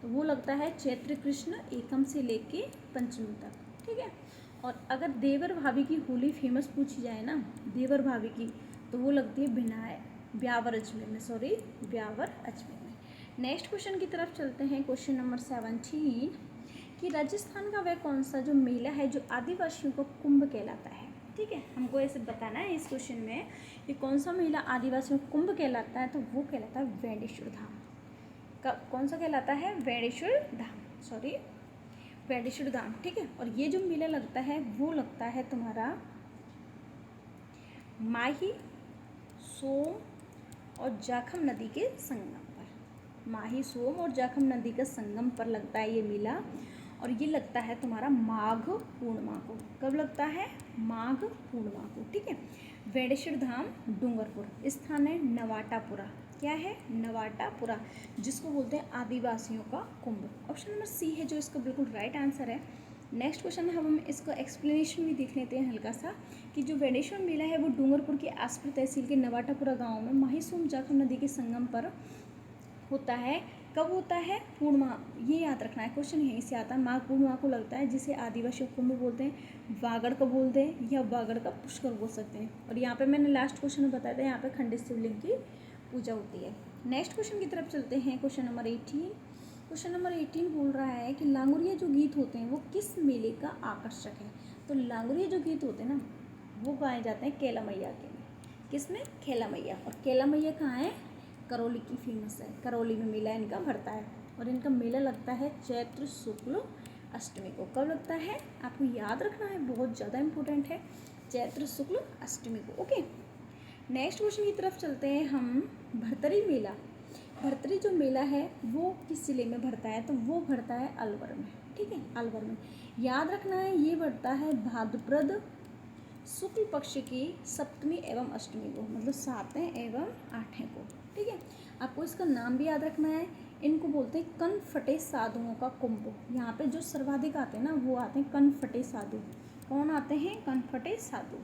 तो वो लगता है चैत्र कृष्ण एकम से लेके पंचमी तक। ठीक है, और अगर देवर भाभी की होली फेमस पूछी जाए ना, देवर भाभी की, तो वो लगती है बिनाय ब्यावर अजमेर में, ब्यावर अजमेर में। नेक्स्ट क्वेश्चन की तरफ चलते हैं, क्वेश्चन नंबर 17 कि राजस्थान का वह कौन सा जो मेला है जो आदिवासियों को कुंभ कहलाता है। ठीक है, हमको ऐसे बताना है इस क्वेश्चन में कि कौन सा मेला आदिवासियों को कुंभ कहलाता है, तो वो कहलाता है वेणेश्वर धाम। कौन सा कहलाता है? वेणेश्वर धाम, वेणेश्वर धाम। ठीक है, और ये जो मेला लगता है वो लगता है तुम्हारा माही, सोम और जाखम नदी के संगम पर। माही, सोम और जाखम नदी के संगम पर लगता है ये मेला, और ये लगता है तुम्हारा माघ पूर्णिमा को। कब लगता है? माघ पूर्णिमा को। ठीक है, वेणेश्वर धाम डूंगरपुर, स्थान है नवाटापुरा। क्या है? नवाटापुरा, जिसको बोलते हैं आदिवासियों का कुंभ। ऑप्शन नंबर सी है जो इसका बिल्कुल राइट आंसर है। नेक्स्ट क्वेश्चन है, हम इसका एक्सप्लेनेशन भी देख लेते हैं हल्का सा, कि जो वेणेश्वर मेला है वो डूंगरपुर के आसपुर तहसील के नवाटापुरा गांव में माही सोम जाखम नदी के संगम पर होता है। कब होता है? पूर्णिमा, ये याद रखना है, क्वेश्चन यहीं से आता है। माघ पूर्णिमा को लगता है, जिसे आदिवासी कुंभ बोलते हैं, वागड़ का बोलते हैं, या वागड़ का पुष्कर बोल सकते हैं। और यहाँ पे मैंने लास्ट क्वेश्चन में बताया था, यहाँ पे खंडित शिवलिंग की पूजा होती है। नेक्स्ट क्वेश्चन की तरफ चलते हैं, क्वेश्चन नंबर 18। क्वेश्चन नंबर 18 बोल रहा है कि लांगुरिया जो गीत होते हैं वो किस मेले का आकर्षक है। तो लांगुरिया जो गीत होते हैं ना वो गाए जाते हैं कैला मैया के में। किसमें? कैला मैया। और कैला मैया कहाँ है? करौली की फेमस है, करौली में मेला इनका भरता है। और इनका मेला लगता है चैत्र शुक्ल अष्टमी को। कब लगता है? आपको याद रखना है, बहुत ज़्यादा इंपॉर्टेंट है, चैत्र शुक्ल अष्टमी को। ओके, नेक्स्ट क्वेश्चन की तरफ चलते हैं हम। भरतरी मेला, भरतरी जो मेला है वो किस जिले में भरता है, तो वो भरता है अलवर में। ठीक है, अलवर में। याद रखना है, ये भरता है भाद्रपद शुक्ल पक्ष की सप्तमी एवं अष्टमी को, मतलब 7वें एवं 8वें को। ठीक है, आपको इसका नाम भी याद रखना है। इनको बोलते हैं कनफटे साधुओं का कुंभ। यहाँ पे जो सर्वाधिक आते हैं ना वो आते हैं कनफटे साधु। कौन आते हैं? कनफटे साधु।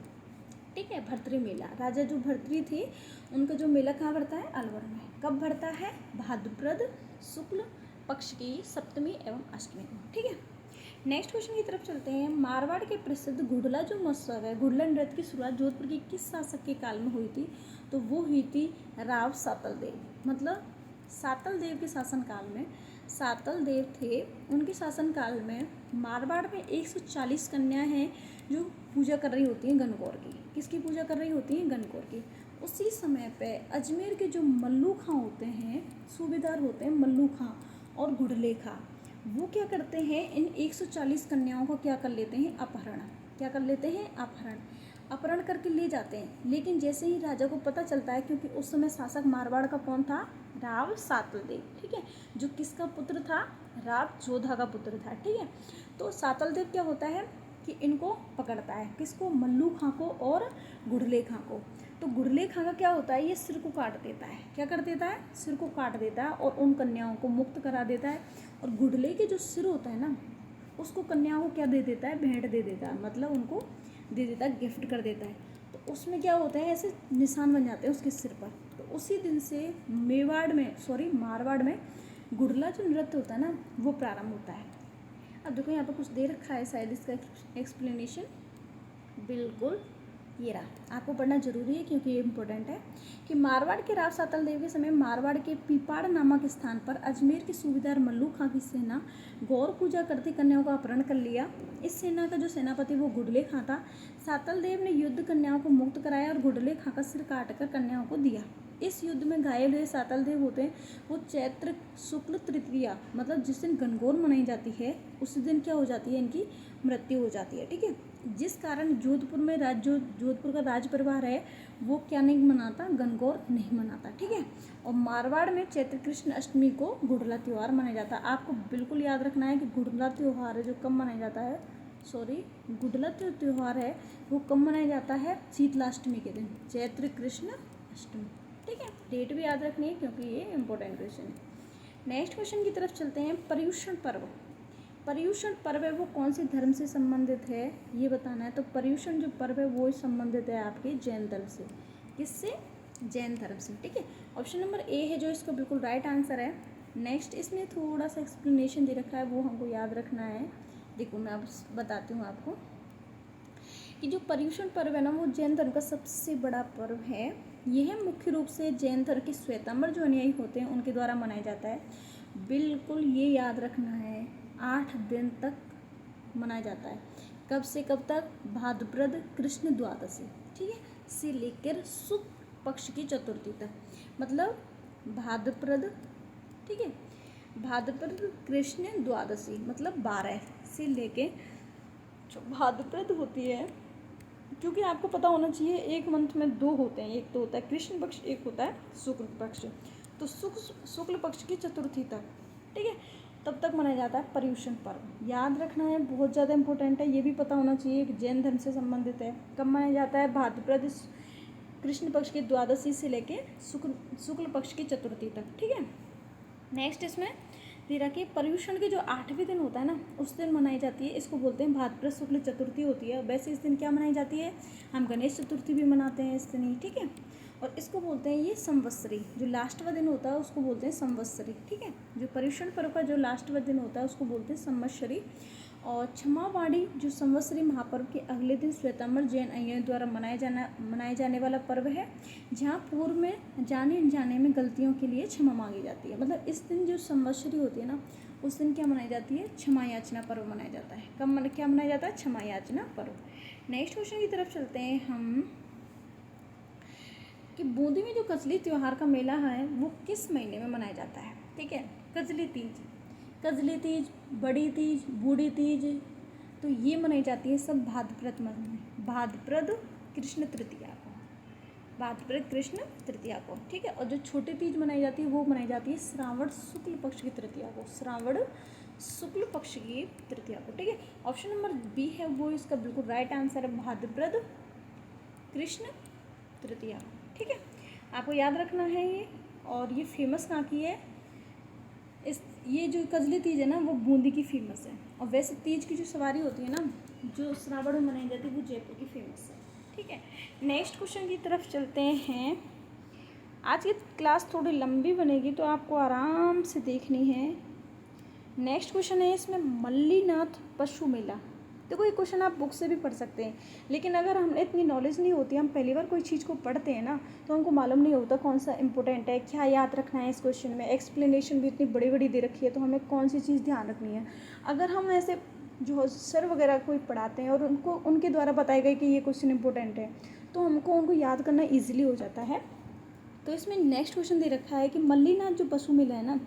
ठीक है, भरतरी मेला, राजा जो भरतरी थे उनका जो मेला कहाँ भरता है? अलवर में। कब भरता है? भाद्रपद शुक्ल पक्ष की सप्तमी एवं अष्टमी को। ठीक है, नेक्स्ट क्वेश्चन की तरफ चलते हैं। मारवाड़ के प्रसिद्ध घुड़ला जो महोत्सव है, घुड़ला नृत्य की शुरुआत जोधपुर के किस शासक के काल में हुई थी, तो वो हुई थी राव सातल देव। मतलब सातल देव के शासनकाल में, सातल देव थे, उनके शासनकाल में मारवाड़ में 140 कन्या हैं जो पूजा कर रही होती हैं गणगौर की। किसकी पूजा कर रही होती हैं? गणगौर की। उसी समय पे अजमेर के जो मल्लू खां होते हैं, सूबेदार होते हैं मल्लू खां और घुड़ले खां, वो क्या करते हैं, इन 140 कन्याओं को क्या कर लेते हैं? अपहरण। क्या कर लेते हैं? अपहरण। अपहरण करके ले जाते हैं। लेकिन जैसे ही राजा को पता चलता है, क्योंकि उस समय शासक मारवाड़ का कौन था? राव सातल देव। ठीक है, जो किसका पुत्र था? राव जोधा का पुत्र था। ठीक है, तो सातल देव क्या होता है कि इनको पकड़ता है। किसको? मल्लू खां को और घुड़ले खां को। तो घुड़ले खां का क्या होता है? ये सिर को काट देता है। क्या कर देता है? सिर को काट देता है और उन कन्याओं को मुक्त करा देता है। और घुड़ले के जो सिर होता है ना उसको कन्याओं को क्या दे देता है? भेंट दे देता है, मतलब उनको दे देता है, गिफ्ट कर देता है। तो उसमें क्या होता है, ऐसे निशान बन जाते हैं उसके सिर पर। तो उसी दिन से मारवाड़ में घुड़ला जो नृत्य होता है ना वो प्रारंभ होता है। अब देखो यहाँ पर कुछ दे रखा है शायद इसका एक्सप्लेनेशन। बिल्कुल ये रहा, आपको पढ़ना जरूरी है क्योंकि ये इम्पोर्टेंट है। कि मारवाड़ के राव सातल देव के समय मारवाड़ के पीपाड़ नामक स्थान पर अजमेर के सूबेदार मल्लू खां की सेना गौर पूजा करती कन्याओं का अपहरण कर लिया। इस सेना का जो सेनापति वो घुड़ले खां था। सातल देव ने युद्ध कन्याओं को मुक्त कराया और घुड़ले खां का सिर काटकर कन्याओं को दिया। इस युद्ध में घायल हुए सातल देव होते हैं वो चैत्र शुक्ल तृतीया, मतलब जिस दिन गणगौर मनाई जाती है उसी दिन क्या हो जाती है? इनकी मृत्यु हो जाती है। ठीक है, जिस कारण जोधपुर में जोधपुर का राज परिवार है वो क्या नहीं मनाता? गणगौर नहीं मनाता। ठीक है, और मारवाड़ में चैत्र कृष्ण अष्टमी को घुड़ला त्यौहार मनाया जाता है। आपको बिल्कुल याद रखना है कि घुड़ला त्यौहार है जो कब मनाया जाता है? सॉरी गुडला त्यौहार है वो कब मनाया जाता है? शीतलाष्टमी के दिन, चैत्र कृष्ण अष्टमी। ठीक है, डेट भी याद रखनी है क्योंकि ये इंपॉर्टेंट क्वेश्चन है। नेक्स्ट क्वेश्चन की तरफ चलते हैं। पर्युषण पर्व, पर्युषण पर्व है वो कौन से धर्म से संबंधित है ये बताना है। तो पर्युषण जो पर्व है वो संबंधित है आपके जैन धर्म से। किससे? जैन धर्म से। ठीक है, ऑप्शन नंबर ए है जो इसका बिल्कुल राइट आंसर है। नेक्स्ट इसमें थोड़ा सा एक्सप्लेनेशन दे रखा है वो हमको याद रखना है। देखो मैं अब बताती हूँ आपको कि जो पर्युषण पर्व है ना वो जैन धर्म का सबसे बड़ा पर्व है। यह मुख्य रूप से जैन धर्म के श्वेतांबर जो अनुयायी होते हैं उनके द्वारा मनाया जाता है। बिल्कुल ये याद रखना है, 8 दिन तक मनाया जाता है। कब से कब तक? भाद्रपद कृष्ण द्वादशी, ठीक है, से लेकर शुक्ल पक्ष की चतुर्थी तक। मतलब भाद्रपद, ठीक है, भाद्रपद कृष्ण द्वादशी मतलब 12 से लेके जो भाद्रपद होती है, क्योंकि आपको पता होना चाहिए एक मंथ में 2 होते हैं, एक तो होता है कृष्ण पक्ष, एक होता है शुक्ल पक्ष। तो शुक्ल पक्ष की चतुर्थी तक, ठीक है, तब तक मनाया जाता है पर्युषण पर्व। याद रखना है, बहुत ज़्यादा इंपॉर्टेंट है, ये भी पता होना चाहिए कि जैन धर्म से संबंधित है। कब मनाया जाता है? भाद्रपद कृष्ण पक्ष की द्वादशी से लेके शुक्ल पक्ष की चतुर्थी तक। ठीक है, नेक्स्ट इसमें दे रखा कि पर्युषण के जो 8वें दिन होता है ना उस दिन मनाई जाती है, इसको बोलते हैं भाद्रपद शुक्ल चतुर्थी होती है। वैसे इस दिन क्या मनाई जाती है? हम गणेश चतुर्थी भी मनाते हैं इस दिन ही, ठीक है। और इसको बोलते हैं ये संवत्सरी, जो लास्ट वाला दिन होता है उसको बोलते हैं संवत्सरी, ठीक है। जो पर्युषण पर्व का जो लास्ट वाला दिन होता है उसको बोलते हैं संवत्सरी। और क्षमावाणी जो संवत्सरी महापर्व के अगले दिन श्वेतांबर जैन अनुयायियों द्वारा मनाए जाने वाला पर्व है, जहाँ पूर्व में जाने अनजाने में गलतियों के लिए क्षमा मांगी जाती है। मतलब इस दिन जो संवत्सरी होती है ना उस दिन क्या मनाई जाती है? क्षमा याचना पर्व मनाया जाता है। क्या मनाया जाता है? क्षमा याचना पर्व। नेक्स्ट क्वेश्चन की तरफ चलते हैं हम कि बूंदी में जो कजली त्यौहार का मेला है वो किस महीने में मनाया जाता है? ठीक है, कजली तीज, बड़ी तीज, बूढ़ी तीज, तो ये मनाई जाती है सब भाद्रपद में, भाद्रपद कृष्ण तृतीया को, भाद्रपद कृष्ण तृतीया को, ठीक है। और जो छोटी तीज मनाई जाती है वो मनाई जाती है श्रावण शुक्ल पक्ष की तृतीया को, श्रावण शुक्ल पक्ष की तृतीया को, ठीक है। ऑप्शन नंबर बी है वो इसका बिल्कुल राइट आंसर है, भाद्रपद कृष्ण तृतीया, ठीक है। आपको याद रखना है ये। और ये फेमस कहाँ की है? ये जो कजली तीज है ना वो बूंदी की फेमस है। और वैसे तीज की जो सवारी होती है ना जो श्रावण में मनाई जाती है वो जयपुर की फेमस है, ठीक है। नेक्स्ट क्वेश्चन की तरफ चलते हैं। आज की क्लास थोड़ी लंबी बनेगी तो आपको आराम से देखनी है। नेक्स्ट क्वेश्चन है इसमें मल्लीनाथ पशु मेला। देखो ये क्वेश्चन आप बुक से भी पढ़ सकते हैं, लेकिन अगर हमें इतनी नॉलेज नहीं होती, हम पहली बार कोई चीज़ को पढ़ते हैं ना तो हमको मालूम नहीं होता कौन सा इंपॉर्टेंट है, क्या याद रखना है इस क्वेश्चन में। एक्सप्लेनेशन भी इतनी बड़ी बड़ी दे रखी है तो हमें कौन सी चीज़ ध्यान रखनी है। अगर हम ऐसे जो सर वगैरह कोई पढ़ाते हैं और उनको उनके द्वारा बताया गया कि ये क्वेश्चन इंपॉर्टेंट है तो हमको उनको याद करना ईजिली हो जाता है। तो इसमें नेक्स्ट क्वेश्चन दे रखा है कि मल्लीनाथ जो पशु मेला है ना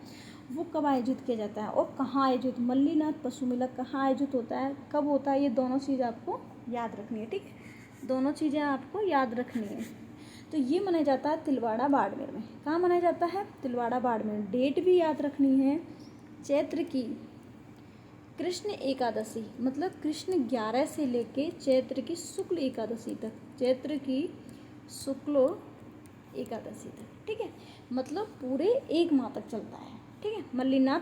वो कब आयोजित किया जाता है और कहाँ आयोजित? मल्लीनाथ पशु मेला कहाँ आयोजित होता है, कब होता है, ये दोनों चीज़ आपको याद रखनी है, ठीक है। दोनों चीज़ें आपको याद रखनी है। तो ये मनाया जाता है तिलवाड़ा बाड़मेर में। कहाँ मनाया जाता है? तिलवाड़ा बाड़मेर। डेट भी याद रखनी है, चैत्र की कृष्ण एकादशी, मतलब कृष्ण 11 से लेके चैत्र की शुक्ल एकादशी तक, चैत्र की शुक्ल एकादशी तक, ठीक है। मतलब पूरे 1 माह तक चलता है, ठीक है, मल्लीनाथ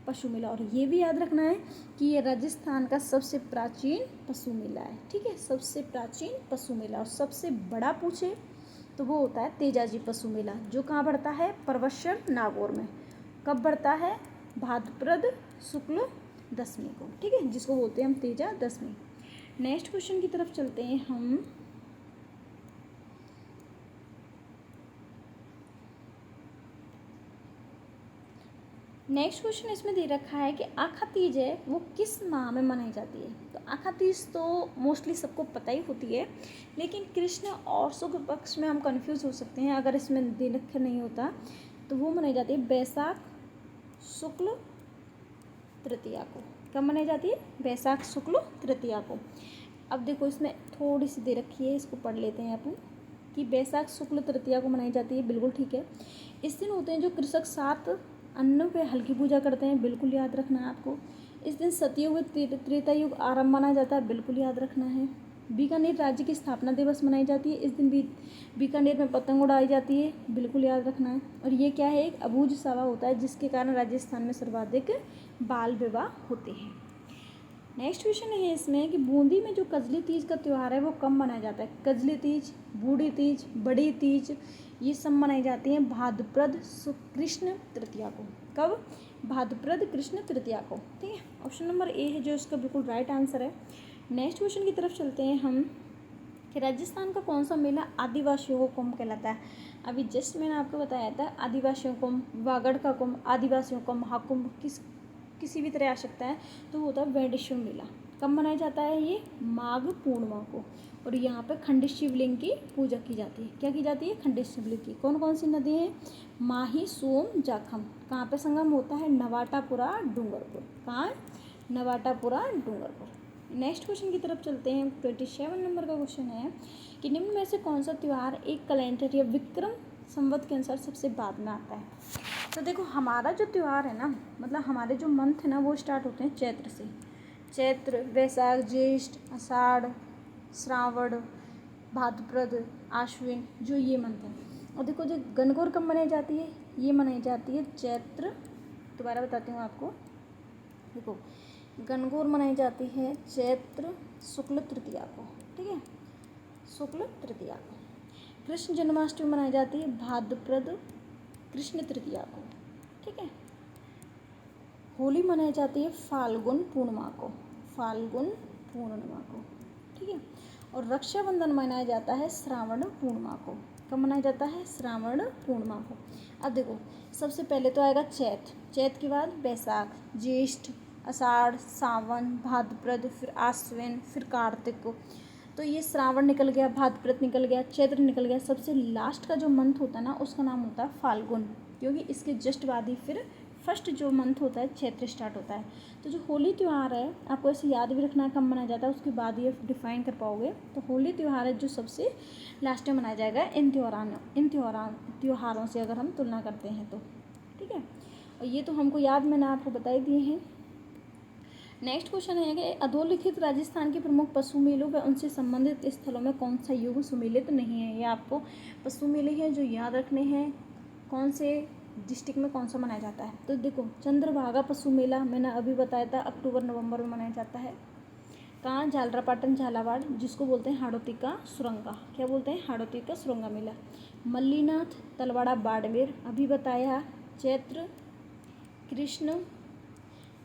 पशु मेला। और ये भी याद रखना है कि ये राजस्थान का सबसे प्राचीन पशु मेला है, ठीक है, सबसे प्राचीन पशु मेला। और सबसे बड़ा पूछे तो वो होता है तेजाजी पशु मेला, जो कहाँ बढ़ता है? परवश्वर नागौर में। कब बढ़ता है? भाद्रपद शुक्ल दशमी को, ठीक है, जिसको बोलते हैं हम तेजा दशमी। नेक्स्ट क्वेश्चन की तरफ चलते हैं हम। नेक्स्ट क्वेश्चन इसमें दे रखा है कि आखा तीज है वो किस माह में मनाई जाती है? तो आखा तीज तो मोस्टली सबको पता ही होती है, लेकिन कृष्ण और शुक्ल पक्ष में हम कंफ्यूज हो सकते हैं अगर इसमें दिन अक्षर नहीं होता। तो वो मनाई जाती है बैसाख शुक्ल तृतीया को। कब मनाई जाती है? बैसाख शुक्ल तृतीया को। अब देखो इसमें थोड़ी सी दे रखी है, इसको पढ़ लेते हैं अपन कि बैसाख शुक्ल तृतीया को मनाई जाती है, बिल्कुल ठीक है। इस दिन होते हैं जो कृषक 7 अन्न पे हल्की पूजा करते हैं, बिल्कुल याद रखना है आपको। इस दिन सतयुग त्रेता युग आरंभ माना जाता है, बिल्कुल याद रखना है। बीकानेर राज्य की स्थापना दिवस मनाई जाती है, इस दिन बीकानेर में पतंग उड़ाई जाती है, बिल्कुल याद रखना है। और ये क्या है, एक अबूझ सवा होता है जिसके कारण राजस्थान में सर्वाधिक बाल विवाह होते हैं। नेक्स्ट क्वेश्चन है इसमें कि बूंदी में जो कजली तीज का त्यौहार है वो कब मनाया जाता है। कजली तीज, बूढ़ी तीज, बड़ी तीज, ये सब मनाई जाती हैं भाद्रपद कृष्ण तृतीया को। कब? भाद्रपद कृष्ण तृतीया को, ठीक है। ऑप्शन नंबर ए है जो इसका बिल्कुल राइट आंसर है। नेक्स्ट क्वेश्चन की तरफ चलते हैं हम कि राजस्थान का कौन सा मेला आदिवासियों को कुंभ कहलाता है। अभी जस्ट मैंने आपको बताया था आदिवासियों कुंभ, वागड़ का कुंभ, आदिवासियों का महाकुंभ किसी भी तरह आ सकता है, तो वो होता है वेंडेश्वर मेला। कब मनाया जाता है ये? माघ पूर्णिमा को। और यहाँ पे खंडित शिवलिंग की पूजा की जाती है। क्या की जाती है? खंडित शिवलिंग की। कौन कौन सी नदी हैं? माही, सोम, जाखम। कहाँ पे संगम होता है? नवाटापुरा, डूंगरपुर। कहाँ? नवाटापुरा, डूंगरपुर। नेक्स्ट क्वेश्चन की तरफ चलते हैं। 27 नंबर का क्वेश्चन है कि निम्न में से कौन सा त्यौहार एक कैलेंडर या विक्रम संवत के अनुसार सबसे बाद में आता है। तो देखो हमारा जो त्यौहार है ना, मतलब हमारे जो मंथ है ना वो स्टार्ट होते हैं चैत्र से। चैत्र, वैशाख, ज्येष्ठ, आषाढ़, श्रावण, भाद्रपद, आश्विन, जो ये मंथ है। और देखो जो गणगौर कब मनाई जाती है? ये मनाई जाती है चैत्र, दोबारा बताती हूँ आपको। देखो गणगौर मनाई जाती है चैत्र शुक्ल तृतीया को, ठीक है, शुक्ल तृतीया को। कृष्ण जन्माष्टमी मनाई जाती है भाद्रपद कृष्ण तृतीया को, ठीक है। होली मनाई जाती है फाल्गुन पूर्णिमा को, फाल्गुन पूर्णिमा को, ठीक है। और रक्षाबंधन मनाया जाता है श्रावण पूर्णिमा को। कब मनाया जाता है? श्रावण पूर्णिमा को। अब देखो सबसे पहले तो आएगा चैत्र, चैत्र के बाद बैसाख, ज्येष्ठ, आषाढ़, सावन, भाद्रपद, फिर आश्विन, फिर कार्तिक को। तो ये श्रावण निकल गया, भाद्रपद निकल गया, चैत्र निकल गया। सबसे लास्ट का जो मंथ होता है ना उसका नाम होता है फाल्गुन, क्योंकि इसके जस्ट बाद ही फिर फर्स्ट जो मंथ होता है चैत्र स्टार्ट होता है। तो जो होली त्यौहार है आपको ऐसे याद भी रखना है कब मनाया जाता है, उसके बाद ये डिफाइन कर पाओगे। तो होली त्यौहार है जो सबसे लास्ट में मनाया जाएगा इन त्योहारों से अगर हम तुलना करते हैं तो, ठीक है। और ये तो हमको याद मैंने आपको बता ही दिए हैं। नेक्स्ट क्वेश्चन है कि अधोलिखित राजस्थान के प्रमुख पशु मेलों व उनसे संबंधित स्थलों में कौन सा युग सुमेलित नहीं है। ये आपको पशु मेले हैं जो याद रखने हैं, कौन से डिस्ट्रिक्ट में कौन सा मनाया जाता है। तो देखो चंद्रभागा पशु मेला मैंने अभी बताया था अक्टूबर नवंबर में मनाया जाता है। कहाँ? झालरापाटन, झालावाड़, जिसको बोलते हैं हाड़ौती का सुरंगा। क्या बोलते हैं? हाड़ौती का सुरंगा मेला। मल्लीनाथ, तलवाड़ा, बाड़मेर, अभी बताया। चैत्र कृष्ण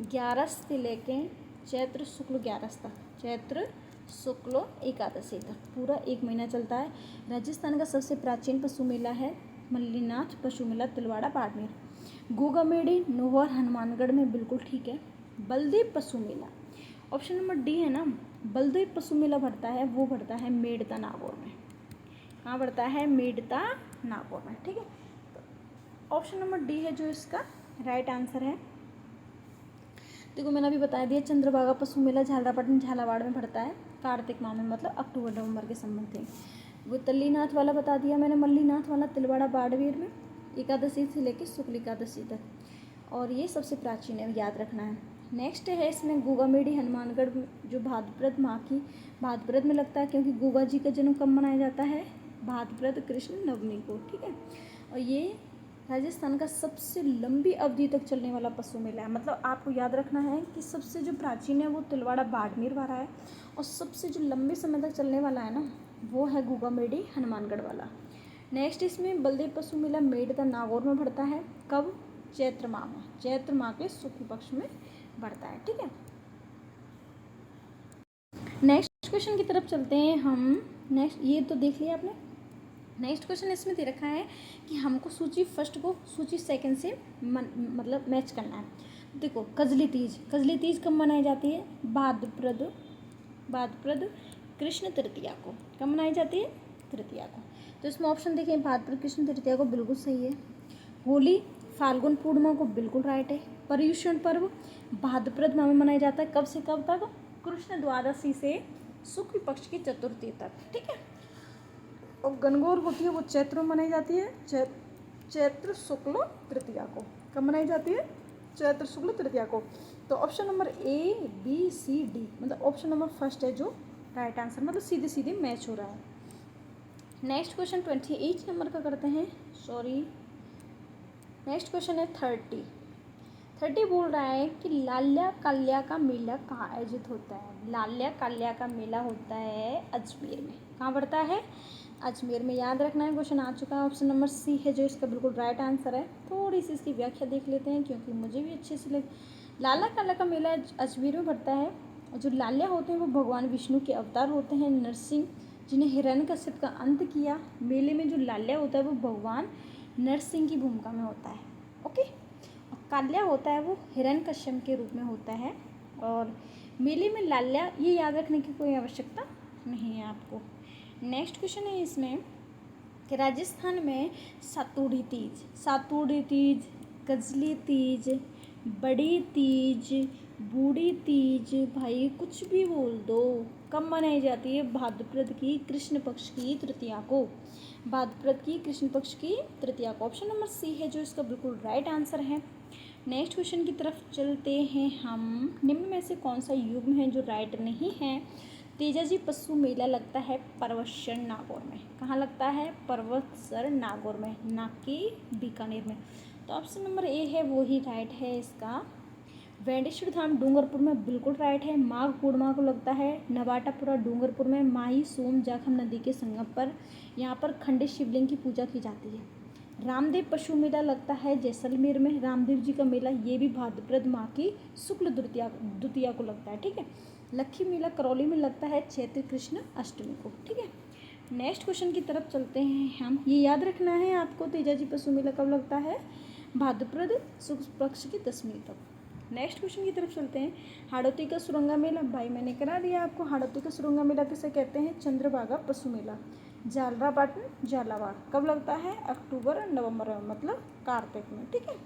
11 से लेके चैत्र शुक्ल 11 तक, चैत्र शुक्ल एकादशी तक पूरा 1 महीना चलता है। राजस्थान का सबसे प्राचीन पशु मेला है मल्लीनाथ पशु मेला, तिलवाड़ा, बाड़मेर। गोगामेड़ी, नोहर, हनुमानगढ़ में, बिल्कुल ठीक है। बलदेव पशु मेला, ऑप्शन नंबर डी है ना, बलदेव पशु मेला भरता है, वो भरता है मेड़ता नागौर में। कहाँ भरता है? मेड़ता नागौर में, ठीक है। तो ऑप्शन नंबर डी है जो इसका राइट आंसर है। देखो मैंने अभी बता दिया चंद्रभागा पशु मेला झालरापाटन, झालावाड़ में भरता है कार्तिक माह में, मतलब अक्टूबर नवंबर के संबंध थे। वो तल्लीनाथ वाला बता दिया मैंने, मल्लीनाथ वाला तिलवाड़ा बाड़मेर में एकादशी से लेकर शुक्ल एकादशी तक। और ये सबसे प्राचीन है, याद रखना है। नेक्स्ट है इसमें गोगामेड़ी हनुमानगढ़ जो भाद्रपद माह की भाद्रपद में लगता है, क्योंकि गोगा जी का जन्म कब मनाया जाता है? भाद्रपद कृष्ण नवमी को, ठीक है। और ये राजस्थान का सबसे लंबी अवधि तक चलने वाला पशु मेला है। मतलब आपको याद रखना है कि सबसे जो प्राचीन है वो तिलवाड़ा बाड़मेर वाला है, और सबसे जो लंबे समय तक चलने वाला है ना वो है गोगामेड़ी हनुमानगढ़ वाला। नेक्स्ट इसमें बलदेव पशु मेला मेड़ता नागौर में भरता है। कब? चैत्र माह में, चैत्र माह के शुक्ल पक्ष में बढ़ता है, ठीक है। नेक्स्ट क्वेश्चन की तरफ चलते हैं हम। नेक्स्ट ये तो देख लिया आपने। नेक्स्ट क्वेश्चन इसमें दे रखा है कि हमको सूची फर्स्ट को सूची सेकंड से मतलब मैच करना है। देखो कजली तीज, कजली तीज कब मनाई जाती है? भाद्रपद कृष्ण तृतीया को। कब मनाई जाती है? तृतीया को। तो इसमें ऑप्शन देखें, भाद्रपद कृष्ण तृतीया को, बिल्कुल सही है। होली फाल्गुन पूर्णिमा को, बिल्कुल राइट है। पर्युषण पर्व भाद्रपद माह में मनाया जाता है, कब से कब तक? कृष्ण द्वादशी से शुक्ल पक्ष की चतुर्थी तक, ठीक है। और गणगौर होती है वो चैत्र में मनाई जाती है, चैत्र शुक्ल तृतीया को। कब मनाई जाती है? चैत्र शुक्ल तृतीया को। तो option number A B C D, मतलब ऑप्शन नंबर फर्स्ट है जो राइट आंसर, मतलब सीधे सीधे मैच हो रहा है। नेक्स्ट क्वेश्चन 28 नंबर का करते हैं, सॉरी नेक्स्ट क्वेश्चन है 30 बोल रहा है कि लाल्या काल्या का मेला कहाँ आयोजित होता है। लाल्या काल्या का मेला होता है अजमेर में। कहाँ पड़ता है? अजमेर में। याद रखना है, क्वेश्चन आ चुका है। ऑप्शन नंबर सी है जो इसका बिल्कुल राइट आंसर है। थोड़ी सी इसकी व्याख्या देख लेते हैं क्योंकि मुझे भी अच्छे से लाल्या काल्या का मेला अजमेर में पड़ता है। जो लाल्या होते हैं वो भगवान विष्णु के अवतार होते हैं, नरसिंह, जिन्हें हिरण्यकश्यप का अंत किया। मेले में जो लाल्या होता है वो भगवान नरसिंह की भूमिका में होता है। ओके, और काल्या होता है वो हिरण्यकश्यप के रूप में होता है। और मेले में लाल्या, ये याद रखने की कोई आवश्यकता नहीं है आपको। नेक्स्ट क्वेश्चन है इसमें कि राजस्थान में सातुड़ी तीज, गजली तीज, बड़ी तीज, बूढ़ी तीज, भाई कुछ भी बोल दो, कब मनाई जाती है? भाद्रपद की कृष्ण पक्ष की तृतीया को। भाद्रपद की कृष्ण पक्ष की तृतीया को। ऑप्शन नंबर सी है जो इसका बिल्कुल राइट आंसर है। नेक्स्ट क्वेश्चन की तरफ चलते हैं हम। निम्न में से कौन सा युग्म है जो राइट नहीं है? तेजाजी पशु मेला लगता है पर्वतसर नागौर में। कहाँ लगता है? पर्वतसर नागौर में, ना कि बीकानेर में। तो ऑप्शन नंबर ए है वो ही राइट है इसका। वेंडेश्वर धाम डूंगरपुर में, बिल्कुल राइट है। माघ पूर्णिमा को लगता है नवाटापुरा डूंगरपुर में, माही सोम जाखम नदी के संगम पर। यहाँ पर खंडित शिवलिंग की पूजा की जाती है। रामदेव पशु मेला लगता है जैसलमेर में। रामदेव जी का मेला, ये भी भाद्रपद माह की शुक्ल द्वितीया को लगता है। ठीक है। लक्खी मेला करौली में लगता है चैत्र कृष्ण अष्टमी को। ठीक है। नेक्स्ट क्वेश्चन की तरफ चलते हैं हम। ये याद रखना है आपको, तेजाजी पशु मेला कब लगता है? भाद्रपद शुक्ल पक्ष की दशमी तक। नेक्स्ट क्वेश्चन की तरफ चलते हैं। हाड़ौती का सुरंगा मेला, भाई मैंने करा दिया आपको। हाड़ौती का सुरंगा मेला किसे कहते हैं? चंद्रभागा पशु मेला। झालरापाटन झालावाड़ कब लगता है? अक्टूबर नवंबर में, मतलब कार्तिक में। ठीक है।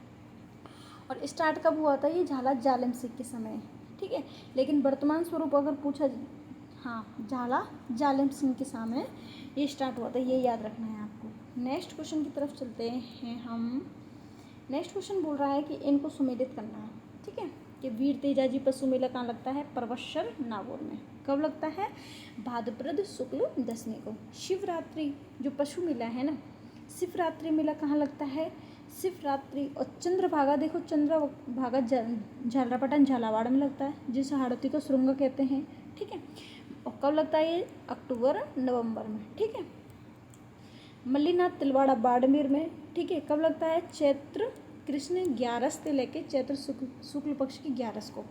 और स्टार्ट कब हुआ था? ये झाला जालिम सिंह के समय। ठीक है। लेकिन वर्तमान स्वरूप अगर पूछा, हाँ, झाला जालिम सिंह के समय ये स्टार्ट हुआ था, ये याद रखना है आपको। नेक्स्ट क्वेश्चन की तरफ चलते हैं हम। नेक्स्ट क्वेश्चन बोल रहा है कि इनको सुमेलित करना है। ठीक है, कि वीर तेजाजी पशु मेला कहाँ लगता है? पर्वतसर नागौर में। कब लगता है? भाद्रपद शुक्ल दशमी को। शिवरात्रि जो पशु मेला है ना, शिवरात्रि मेला कहाँ लगता है? शिवरात्रि। और चंद्रभागा, देखो चंद्रभागा झालरापाटन झालावाड़ में लगता है, जिसे हाड़ौती का सुरंगा कहते हैं। ठीक है। और कब लगता है ये? अक्टूबर नवंबर में। ठीक है। मल्लीनाथ तिलवाड़ा बाड़मेर में। ठीक है। कब लगता है? चैत्र कृष्ण 11 से लेके चैत्र शुक्ल पक्ष की 11 को।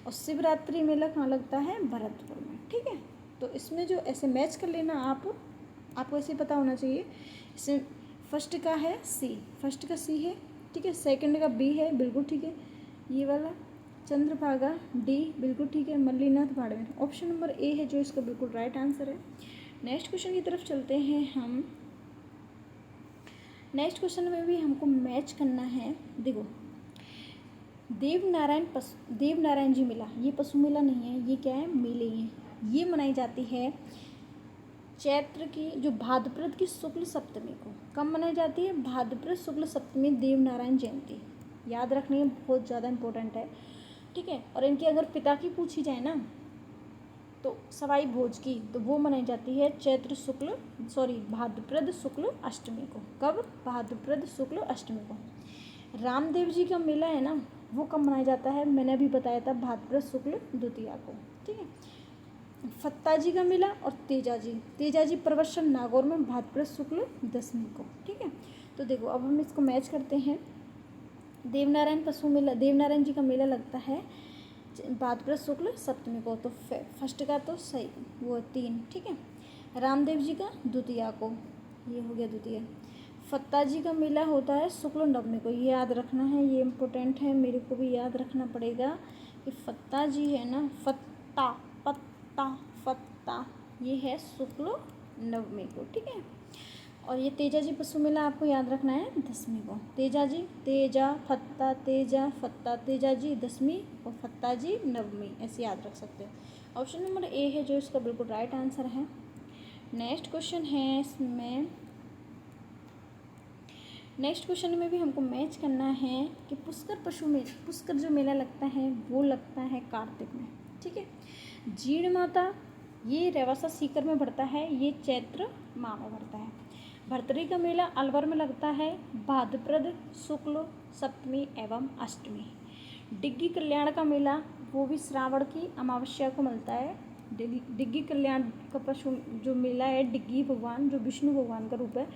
और शिवरात्रि मेला कहाँ लगता है? भरतपुर में। ठीक है। तो इसमें जो ऐसे मैच कर लेना आपको ऐसे पता होना चाहिए। इसमें फर्स्ट का है सी, फर्स्ट का सी है। ठीक है। सेकंड का बी है, बिल्कुल ठीक है। ये वाला चंद्रभागा डी, बिल्कुल ठीक है। मल्लीनाथ बाड़मेर, ऑप्शन नंबर ए है जो इसका बिल्कुल राइट आंसर है। नेक्स्ट क्वेश्चन की तरफ चलते हैं हम। नेक्स्ट क्वेश्चन में भी हमको मैच करना है। देखो, देवनारायण जी मेला, ये पशु मेला नहीं है, ये क्या है? मेले हैं। ये मनाई जाती है चैत्र की, जो भाद्रपद की शुक्ल सप्तमी को। कब मनाई जाती है? भाद्रपद शुक्ल सप्तमी, देवनारायण जयंती। याद रखनी है, बहुत ज़्यादा इंपॉर्टेंट है। ठीक है। और इनके अगर पिता की पूछी जाए ना, तो सवाई भोज की, तो वो मनाई जाती है भाद्रपद शुक्ल अष्टमी को। कब? भाद्रपद शुक्ल अष्टमी को। रामदेव जी का मेला है ना, वो कब मनाया जाता है? मैंने अभी बताया था, भाद्रपद शुक्ल द्वितीया को। ठीक है। फत्ताजी का मेला और तेजाजी पर्वतसर नागौर में, भाद्रपद शुक्ल दशमी को। ठीक है। तो देखो, अब हम इसको मैच करते हैं। देवनारायण जी का मेला लगता है भाद्रपद शुक्ल सप्तमी को। तो फर्स्ट का तो सही, वो 3। ठीक है। रामदेव जी का द्वितीया को, ये हो गया द्वितीया। फत्ताजी का मेला होता है शुक्ल नवमी को, ये याद रखना है, ये इम्पोर्टेंट है, मेरे को भी याद रखना पड़ेगा कि फत्ताजी है ना, फत्ता, ये है शुक्ल नवमी को। ठीक है। और ये तेजाजी पशु मेला आपको याद रखना है दशमी को। तेजा फत्ता तेजाजी दशमी, और फत्ताजी नवमी, ऐसे याद रख सकते हैं। ऑप्शन नंबर ए है जो इसका बिल्कुल राइट आंसर है। नेक्स्ट क्वेश्चन है इसमें, नेक्स्ट क्वेश्चन में भी हमको मैच करना है कि पुष्कर जो मेला लगता है वो लगता है कार्तिक में, ठीक है। जीण माता ये रेवासा सीकर में पड़ता है, ये चैत्र माह में पड़ता है। भर्तरी का मेला अलवर में लगता है भाद्रपद शुक्ल सप्तमी एवं अष्टमी। डिग्गी कल्याण का मेला वो भी श्रावण की अमावस्या को मिलता है। डिग्गी कल्याण का पशु जो मेला है, डिग्गी भगवान जो विष्णु भगवान का रूप है,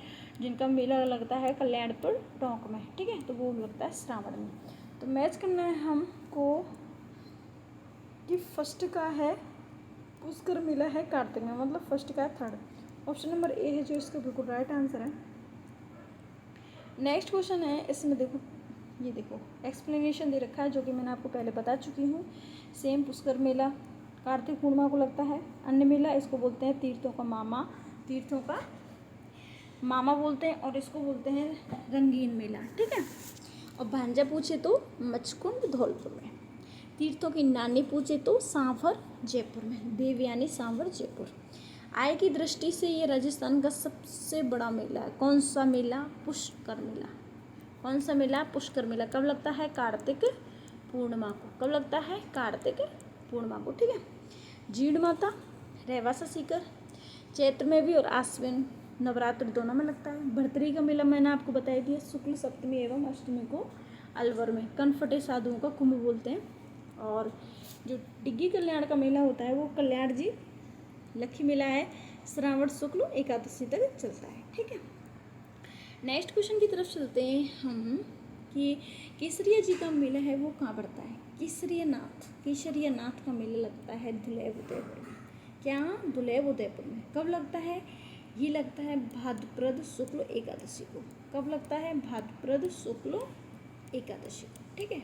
जिनका मेला लगता है कल्याणपुर टोंक में, ठीक है, तो वो लगता है श्रावण में। तो मैच करना है हमको कि फर्स्ट का है पुष्कर मेला है कार्तिक में, मतलब फर्स्ट का है थर्ड। ऑप्शन नंबर ए है जो इसका बिल्कुल राइट आंसर है। नेक्स्ट क्वेश्चन है, इसमें देखो, ये देखो एक्सप्लेनेशन दे रखा है जो कि मैंने आपको पहले बता चुकी हूँ। सेम पुष्कर मेला कार्तिक पूर्णिमा को लगता है। अन्य मेला इसको बोलते हैं तीर्थों का मामा बोलते हैं, और इसको बोलते हैं रंगीन मेला, ठीक है। और भांजा पूछे तो मचकुंड धौलपुर में। तीर्थों की नानी पूछे तो सांभर जयपुर में, देवयानी सांभर जयपुर। आय की दृष्टि से ये राजस्थान का सबसे बड़ा मेला है। कौन सा मेला? पुष्कर मेला। कौन सा मेला? पुष्कर मेला। कब लगता है? कार्तिक पूर्णिमा को। कब लगता है? कार्तिक पूर्णिमा को, ठीक है। जीण माता रेवासा सीकर चैत्र में भी और आश्विन नवरात्र दोनों में लगता है। भर्तरी का मेला मैंने आपको बताई दिया, शुक्ल सप्तमी एवं अष्टमी को अलवर में कनफटे साधुओं का कुंभ बोलते हैं। और जो डिग्गी कल्याण का मेला होता है वो कल्याण जी लक्ष्मी मेला है, श्रावण शुक्ल एकादशी तक चलता है, ठीक है। नेक्स्ट क्वेश्चन की तरफ चलते हैं हम कि केसरिया जी का मेला है वो कहाँ पड़ता है? केसरिया नाथ का मेला लगता है धुलेब उदयपुर में। क्या? धुलेब उदयपुर में। कब लगता है? ये लगता है भाद्रपद शुक्ल एकादशी को। कब लगता है? भाद्रपद शुक्ल एकादशी को, ठीक है।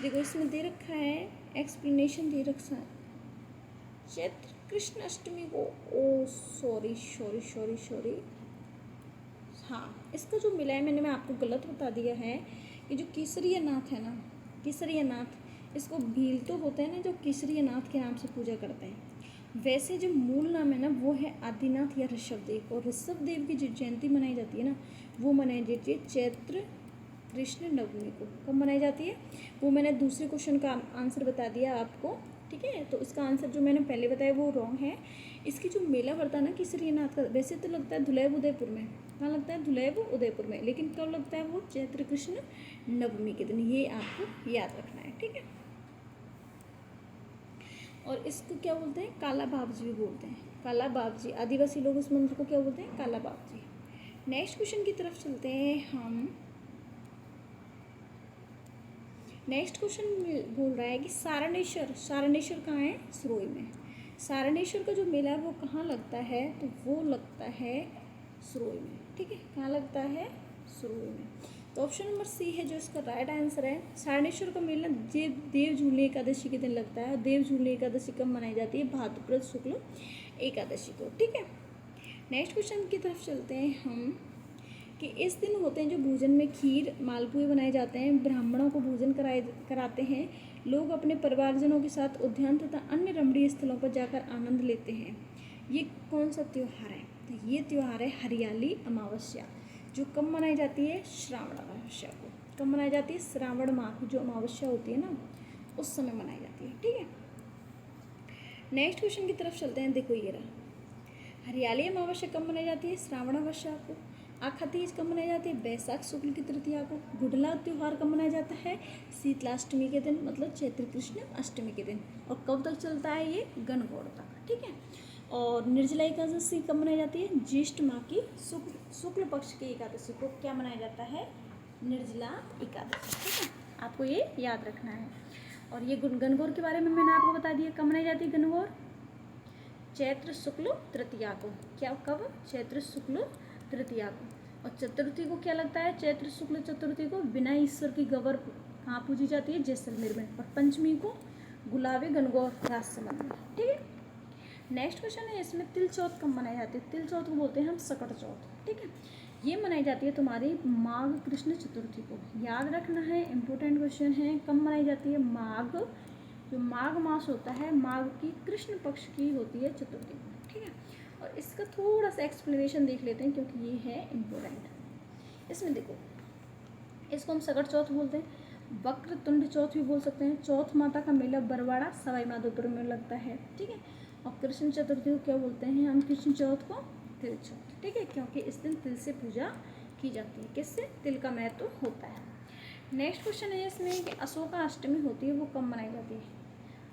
देखो इसमें दे रखा है, एक्सप्लेनेशन दे रखा है चैत्र कृष्ण अष्टमी को। ओ सॉरी, हाँ, इसका जो मिला है मैं आपको गलत बता दिया है कि जो केसरिया नाथ है ना, केसरिया नाथ, इसको भील तो होते हैं ना जो केसरिया नाथ के नाम से पूजा करते हैं। वैसे जो मूल नाम है ना वो है आदिनाथ या ऋषभदेव। और ऋषभदेव की जो जयंती मनाई जाती है ना वो मनाई जाती है चैत्र कृष्ण नवमी को। कब मनाई जाती है? वो मैंने दूसरे क्वेश्चन का आंसर बता दिया आपको, ठीक है। तो इसका आंसर जो मैंने पहले बताया वो रॉन्ग है। इसकी जो मेला पड़ता है ना केसरिया नाथ का, वैसे तो लगता है धुलेब उदयपुर में। कहाँ लगता है? धुलेब उदयपुर में। लेकिन कब लगता है वो? चैत्र कृष्ण नवमी के दिन। ये आपको याद रखना है, ठीक है। और इसको क्या बोलते हैं? काला बाबजी भी बोलते हैं। काला बाबजी, आदिवासी लोग इस मंत्र को क्या बोलते हैं? काला बाबजी। नेक्स्ट क्वेश्चन की तरफ चलते हैं हम। नेक्स्ट क्वेश्चन बोल रहा है कि सारणेश्वर कहाँ है? सिरोही में। सारणेश्वर का जो मेला है वो कहाँ लगता है? तो वो लगता है सिरोही में, ठीक है। कहाँ लगता है? सिरोही में। तो ऑप्शन नंबर सी है जो इसका राइट आंसर है। सारणेश्वर का मेला देव झूलने एकादशी के दिन लगता है। देव झूलने एकादशी कब मनाई जाती है? भाद्रपद शुक्ल एकादशी को, ठीक है। नेक्स्ट क्वेश्चन की तरफ चलते हैं हम कि इस दिन होते हैं जो भोजन में खीर मालपुए बनाए जाते हैं, ब्राह्मणों को भोजन कराते हैं, लोग अपने परिवारजनों के साथ उद्यान तथा अन्य रमणीय स्थलों पर जाकर आनंद लेते हैं। ये कौन सा त्यौहार है? तो ये त्यौहार है हरियाली अमावस्या, जो कब मनाई जाती है? श्रावण अमावस्या को। कब मनाई जाती है? श्रावण माह की जो अमावस्या होती है ना उस समय मनाई जाती है, ठीक है। नेक्स्ट क्वेश्चन की तरफ चलते हैं। देखो ये रहा, हरियाली अमावस्या कब मनाई जाती है? श्रावण अमावस्या को। आखा तीज कब मनाई जाती है? बैसाख शुक्ल की तृतीया को। गुडला त्यौहार कब मनाया जाता है? शीतलाष्टमी के दिन, मतलब चैत्र कृष्ण अष्टमी के दिन। और कब तक चलता है ये? गणगौर तक, ठीक है। और निर्जला एकादशी कब मनाई जाती है? ज्येष्ठ माह की शुक्ल पक्ष की एकादशी को क्या मनाया जाता है? निर्जला एकादशी, ठीक है। आपको ये याद रखना है। और ये गणगौर के बारे में मैंने आपको बता दिया। कब मनाई जाती है गणगौर? चैत्र शुक्ल तृतीया को। क्या? कब? चैत्र शुक्ल तृतीया को। और चतुर्थी को क्या लगता है? चैत्र शुक्ल चतुर्थी को बिना ईश्वर की गवर कहाँ पूजी जाती है? जैसलमेर में। और पंचमी को गुलाबी गणगौर राजसमंद में, ठीक है। नेक्स्ट क्वेश्चन है, इसमें तिल चौथ कब मनाई जाती है? तिल चौथ को बोलते हैं हम सकट चौथ, ठीक है। ये मनाई जाती है तुम्हारी माघ कृष्ण चतुर्थी को। याद रखना है, इंपॉर्टेंट क्वेश्चन है। कब मनाई जाती है? माघ, जो माघ मास होता है, माघ की कृष्ण पक्ष की होती है चतुर्थी को, ठीक है। और इसका थोड़ा सा एक्सप्लेनेशन देख लेते हैं क्योंकि ये है इम्पोर्टेंट। इसमें देखो, इसको हम सकट चौथ बोलते हैं, वक्रतुंड चौथ भी बोल सकते हैं। चौथ माता का मेला बरवाड़ा सवाई माधोपुर में लगता है, ठीक है। और कृष्ण चतुर्थी को क्या बोलते हैं हम? कृष्ण चौथ को तिल चौथ, ठीक है, क्योंकि इस दिन तिल से पूजा की जाती है। किससे? तिल का महत्व होता है। नेक्स्ट क्वेश्चन है इसमें कि अशोका अष्टमी होती है, वो कब मनाई जाती है?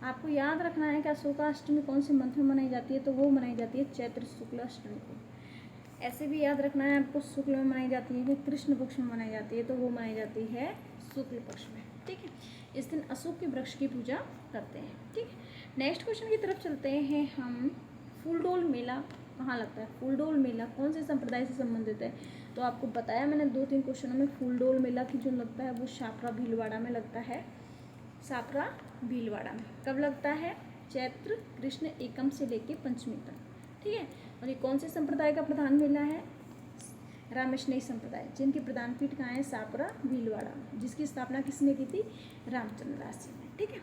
आपको याद रखना है कि अशोका अष्टमी कौन से मंथ में मनाई जाती है, तो वो मनाई जाती है चैत्र शुक्ल अष्टमी को। ऐसे भी याद रखना है आपको, शुक्ल में मनाई जाती है कि कृष्ण पक्ष में मनाई जाती है, तो वो मनाई जाती है शुक्ल पक्ष में, ठीक है। इस दिन अशोक के वृक्ष की पूजा करते हैं, ठीक है। नेक्स्ट क्वेश्चन की तरफ चलते हैं हम। फूलडोल मेला कहाँ लगता है? फूलडोल मेला कौन से संप्रदाय से संबंधित है? तो आपको बताया मैंने 2-3 क्वेश्चनों में, फूलडोल मेला की जो लगता है वो शापरा भीलवाड़ा में लगता है। शापरा भीलवाड़ा में कब लगता है? चैत्र कृष्ण एकम से लेके पंचमी तक, ठीक है। और ये कौन से संप्रदाय का प्रधान मेला है? रामकृष्ण संप्रदाय, जिनके प्रधान पीठ कहाँ है? शापरा भीलवाड़ा में, जिसकी स्थापना किसने की थी? रामचंद्र दास जी ने, ठीक है।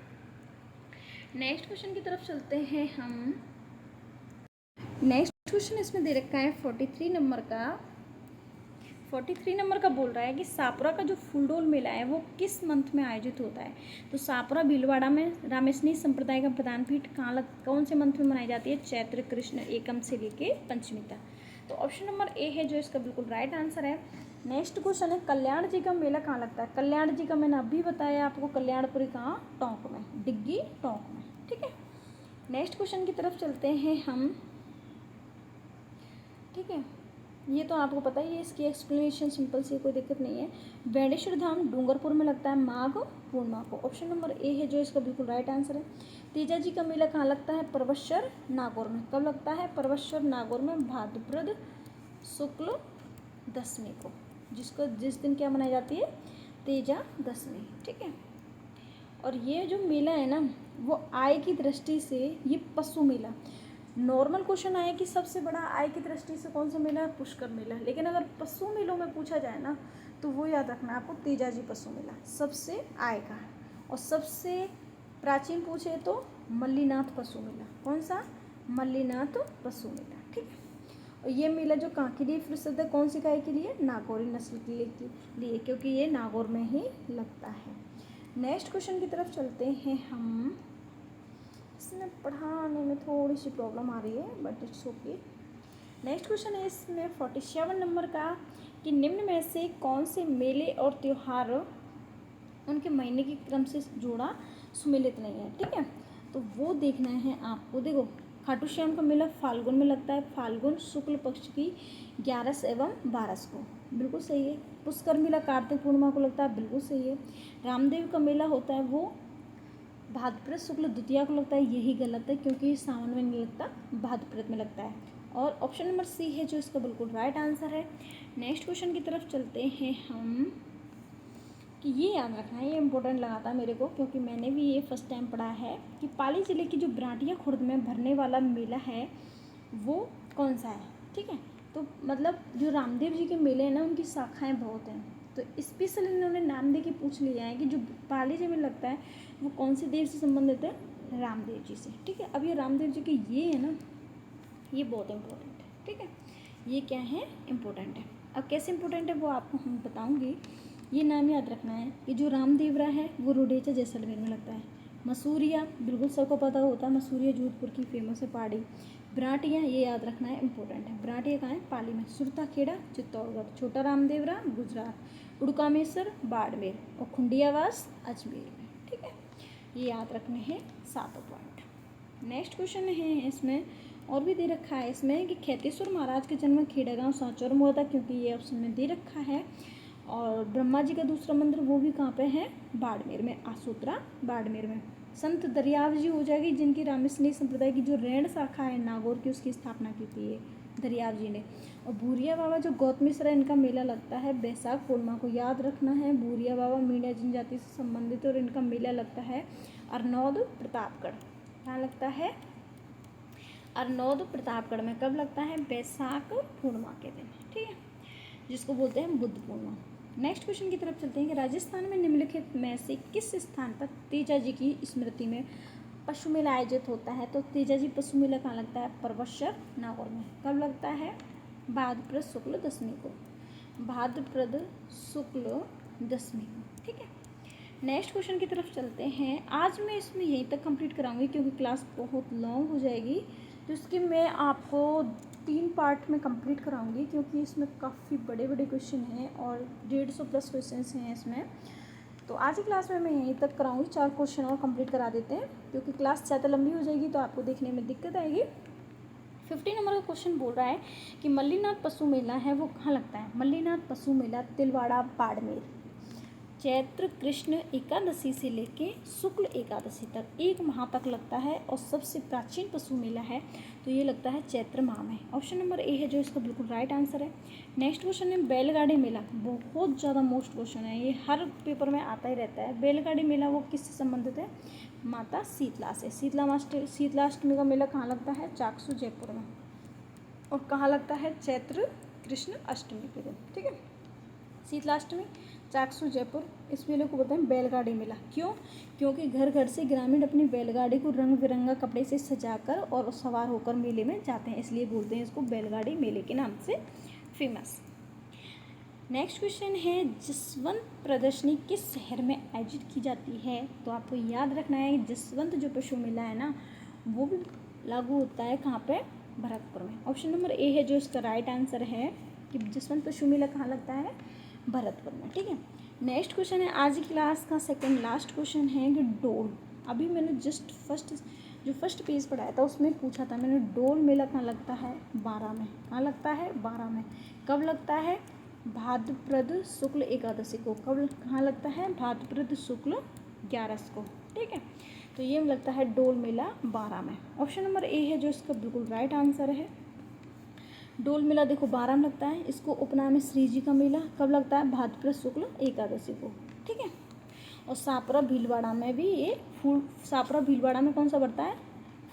नेक्स्ट क्वेश्चन की तरफ चलते हैं हम। नेक्स्ट क्वेश्चन इसमें दे रखा है 43 नंबर का। 43 नंबर का बोल रहा है कि शापरा का जो फूलडोल मेला है वो किस मंथ में आयोजित होता है? तो शापरा भीलवाड़ा में रामकृष्ण संप्रदाय का प्रधान पीठ कौन से मंथ में मनाई जाती है? चैत्र कृष्ण एकम से लेके पंचमी तक। तो ऑप्शन नंबर ए है जो इसका बिल्कुल राइट आंसर है। नेक्स्ट क्वेश्चन है, कल्याण जी का मेला कहाँ लगता है? कल्याण जी का मैंने अभी बताया आपको, कल्याणपुरी कहाँ? टोंक में, डिग्गी टोंक में, ठीक है। नेक्स्ट क्वेश्चन की तरफ चलते हैं हम, ठीक है। ये तो आपको पता ही है, इसकी एक्सप्लेनेशन सिंपल सी, कोई दिक्कत नहीं है। बेणेश्वर धाम डूंगरपुर में लगता है माघ पूर्णिमा को। ऑप्शन नंबर ए है जो इसका बिल्कुल राइट आंसर है। तेजा जी का मेला कहाँ लगता है? परवश्वर नागौर में। कब लगता है? परवश्वर नागौर में भाद्रपद शुक्ल दशमी को, जिस दिन क्या मनाई जाती है? तेजा दशमी, ठीक है। और ये जो मेला है ना, वो आय की दृष्टि से ये पशु मेला, नॉर्मल क्वेश्चन आया कि सबसे बड़ा आय की दृष्टि से कौन सा मेला है? पुष्कर मेला। लेकिन अगर पशु मेलों में पूछा जाए ना, तो वो याद रखना आपको, तेजाजी पशु मेला सबसे आय का है। और सबसे प्राचीन पूछे तो मल्लीनाथ पशु मेला। कौन सा? मल्लीनाथ पशु मेला, ठीक है। और ये मेला जो कहाँ के लिए प्रसिद्ध है? कौन सी गाय के लिए? नागौरी नस्ल के लिए, क्योंकि ये नागौर में ही लगता है। नेक्स्ट क्वेश्चन की तरफ चलते हैं हम। इसमें पढ़ाने में थोड़ी सी प्रॉब्लम आ रही है, but it's okay. Next question है इसमें 47 नंबर का कि निम्न में से कौन से मेले और त्यौहार उनके महीने के क्रम से जोड़ा सुमेलित नहीं है, ठीक है। तो वो देखना है आपको। देखो, खाटू श्याम का मेला फाल्गुन में लगता है, फाल्गुन शुक्ल पक्ष की 11 एवं 12 को, बिल्कुल सही है। पुष्कर मेला कार्तिक पूर्णिमा को लगता है, बिल्कुल सही है। रामदेव का मेला होता है वो भाद्रपद शुक्ल द्वितीया को लगता है, यही गलत है क्योंकि सावन में नहीं लगता, भाद्रपद में लगता है। और ऑप्शन नंबर सी है जो इसका बिल्कुल राइट आंसर है। नेक्स्ट क्वेश्चन की तरफ चलते हैं हम, कि ये याद रखना है, ये इंपॉर्टेंट लगाता है मेरे को क्योंकि मैंने भी ये फर्स्ट टाइम पढ़ा है कि पाली ज़िले की जो ब्राटिया खुर्द में भरने वाला मेला है वो कौन सा है, ठीक है। तो मतलब जो रामदेव जी के मेले हैं ना, उनकी शाखाएँ बहुत हैं, तो स्पेशल इन्होंने नाम दे के पूछ लिया है कि जो पाली जी में लगता है वो कौन से देव से संबंधित है? रामदेव जी से, ठीक है। अब ये रामदेव जी के ये है ना, ये बहुत इम्पोर्टेंट है, ठीक है। ये क्या है? इम्पोर्टेंट है। अब कैसे इम्पोर्टेंट है वो आपको हम बताऊंगी। ये नाम याद रखना है कि जो रामदेवरा है वो रुडेचा जैसलमेर में लगता है। मसूरिया बिल्कुल सबको पता होता है, मसूरिया जोधपुर की फेमस है पहाड़ी। ब्राटिया ये याद रखना है, इम्पोर्टेंट है। ब्राटिया कहाँ है? पाली में। सुरता खेड़ा चित्तौड़गढ़। छोटा रामदेवरा गुजरात। उड़कामेश्वर बाड़मेर। और खुंडियावास अजमेर में, ठीक है। ये याद रखने हैं 7 पॉइंट। नेक्स्ट क्वेश्चन है इसमें, और भी दे रखा है इसमें कि खेतेश्वर महाराज के जन्म खेड़ा गाँव सांचौर में हुआ था, क्योंकि ये ऑप्शन में दे रखा है। और ब्रह्मा जी का दूसरा मंदिर वो भी कहाँ पे है? बाड़मेर में, आसोत्रा बाड़मेर में। संत दरियाव जी हो जाएगी, जिनकी रामकृष्ण संप्रदाय की जो रैण शाखा है नागौर की, उसकी स्थापना की थी ये दरियाव जी ने। और भूरिया बाबा जो गौतमेश्वर है, इनका मेला लगता है बैसाख पूर्णिमा को, याद रखना है। भूरिया बाबा मीणा जनजाति से संबंधित और इनका मेला लगता है अरनौद प्रतापगढ़। कहाँ लगता है? अरनौद प्रतापगढ़ में। कब लगता है? बैसाख पूर्णिमा के दिन, ठीक है, जिसको बोलते हैं बुद्ध पूर्णिमा। नेक्स्ट क्वेश्चन की तरफ चलते हैं कि राजस्थान में निम्नलिखित में से किस स्थान पर तेजा जी की स्मृति में पशु मेला आयोजित होता है? तो तेजाजी पशु मेला कहाँ लगता है? परबतसर नागौर में। कब लगता है? भाद्रपद शुक्ल दशमी को, भाद्रपद शुक्ल दशमी को। ठीक है, नेक्स्ट क्वेश्चन की तरफ चलते हैं। आज मैं इसमें यहीं तक कंप्लीट कराऊंगी क्योंकि क्लास बहुत लॉन्ग हो जाएगी, तो इसकी मैं आपको 3 पार्ट में कंप्लीट कराऊंगी क्योंकि इसमें काफ़ी बड़े बड़े क्वेश्चन हैं और 150+ क्वेश्चन हैं इसमें। तो आज की क्लास में मैं यहीं तक कराऊंगी, 4 क्वेश्चन और कंप्लीट करा देते हैं क्योंकि क्लास ज़्यादा लंबी हो जाएगी तो आपको देखने में दिक्कत आएगी। 50 नंबर का क्वेश्चन बोल रहा है कि मल्लीनाथ पशु मेला है वो कहाँ लगता है? मल्लीनाथ पशु मेला तिलवाड़ा बाड़मेर, चैत्र कृष्ण एकादशी से लेके शुक्ल एकादशी तक 1 माह तक लगता है और सबसे प्राचीन पशु मेला है तो ये लगता है चैत्र माह में। ऑप्शन नंबर ए है जो इसका बिल्कुल राइट आंसर है। नेक्स्ट क्वेश्चन है बैलगाड़ी मेला, बहुत ज़्यादा मोस्ट क्वेश्चन है, ये हर पेपर में आता ही रहता है। बैलगाड़ी मेला वो किससे संबंधित है? माता शीतला से। शीतलाष्टमी का मेला कहाँ लगता है? चाकसू जयपुर में। और कहाँ लगता है? चैत्र कृष्ण अष्टमी के दिन। ठीक है, शीतलाष्टमी चाकसू जयपुर, इस मेले को बोलते हैं बैलगाड़ी मेला। क्यों? क्योंकि घर घर से ग्रामीण अपनी बैलगाड़ी को रंग बिरंगा कपड़े से सजाकर और सवार होकर मेले में जाते हैं, इसलिए बोलते हैं इसको बैलगाड़ी मेले के नाम से फेमस। नेक्स्ट क्वेश्चन है जसवंत प्रदर्शनी किस शहर में आयोजित की जाती है? तो आपको याद रखना है जसवंत जो पशु मेला है ना वो भी लागू होता है कहाँ पे? भरतपुर में। ऑप्शन नंबर ए है जो इसका राइट आंसर है कि जसवंत पशु मेला कहाँ लगता है? भरतपुर में। ठीक है, नेक्स्ट क्वेश्चन है आज की क्लास का सेकंड लास्ट क्वेश्चन है कि डोल, अभी मैंने जस्ट फर्स्ट पेज पढ़ाया था उसमें पूछा था मैंने, डोल मेला कहाँ लगता है? 12 में। कहाँ लगता है? 12 में। कब लगता है? भाद्रपद शुक्ल एकादशी को। कब कहाँ लगता है? भाद्रपद शुक्ल 11 को। ठीक है, तो ये लगता है डोल मेला 12 में। ऑप्शन नंबर ए है जो इसका बिल्कुल राइट आंसर है। डोल मेला देखो 12 में लगता है, इसको उपनाम है श्री जी का मेला। कब लगता है? भाद्रपद शुक्ल एकादशी को। ठीक है, और सापरा भीलवाड़ा में भी ये सापरा भीलवाड़ा में कौन सा बढ़ता है?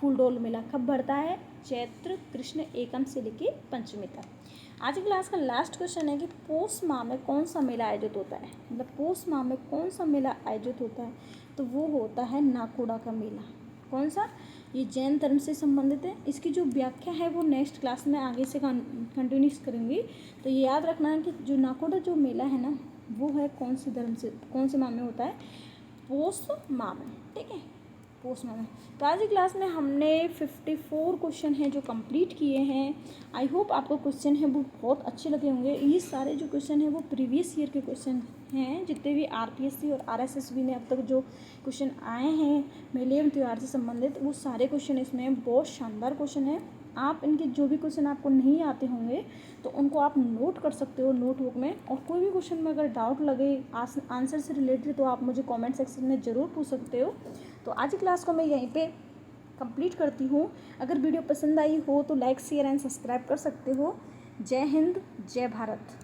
फूल डोल मेला। कब बढ़ता है? चैत्र कृष्ण एकम से लेके पंचमी तक। आज की क्लास का लास्ट क्वेश्चन है कि पौष माह में कौन सा मेला आयोजित होता है? मतलब पौष माह में कौन सा मेला आयोजित होता है? तो वो होता है नाकोड़ा का मेला। कौन सा? ये जैन धर्म से संबंधित है। इसकी जो व्याख्या है वो नेक्स्ट क्लास में आगे से कंटिन्यूस करेंगी। तो ये याद रखना है कि जो नाकोड़ा जो मेला है ना वो है कौन से माह में होता है? पौष माह में। ठीक है, पौष माह में। तो आज की क्लास में हमने 54 क्वेश्चन हैं जो कंप्लीट किए हैं। आई होप आपको क्वेश्चन है वो बहुत अच्छे लगे होंगे। ये सारे जो क्वेश्चन हैं वो प्रीवियस ईयर के क्वेश्चन हैं, जितने भी आरपीएससी और आरएसएसबी ने अब तक जो क्वेश्चन आए हैं मेले एवं त्यौहार से संबंधित, वो सारे क्वेश्चन इसमें बहुत शानदार क्वेश्चन हैं। आप इनके जो भी क्वेश्चन आपको नहीं आते होंगे तो उनको आप नोट कर सकते हो नोटबुक में, और कोई भी क्वेश्चन में अगर डाउट लगे आंसर से रिलेटेड तो आप मुझे कमेंट सेक्शन में ज़रूर पूछ सकते हो। तो आज की क्लास को मैं यहीं पे कंप्लीट करती हूँ। अगर वीडियो पसंद आई हो तो लाइक शेयर एंड सब्सक्राइब कर सकते हो। जय हिंद, जय भारत।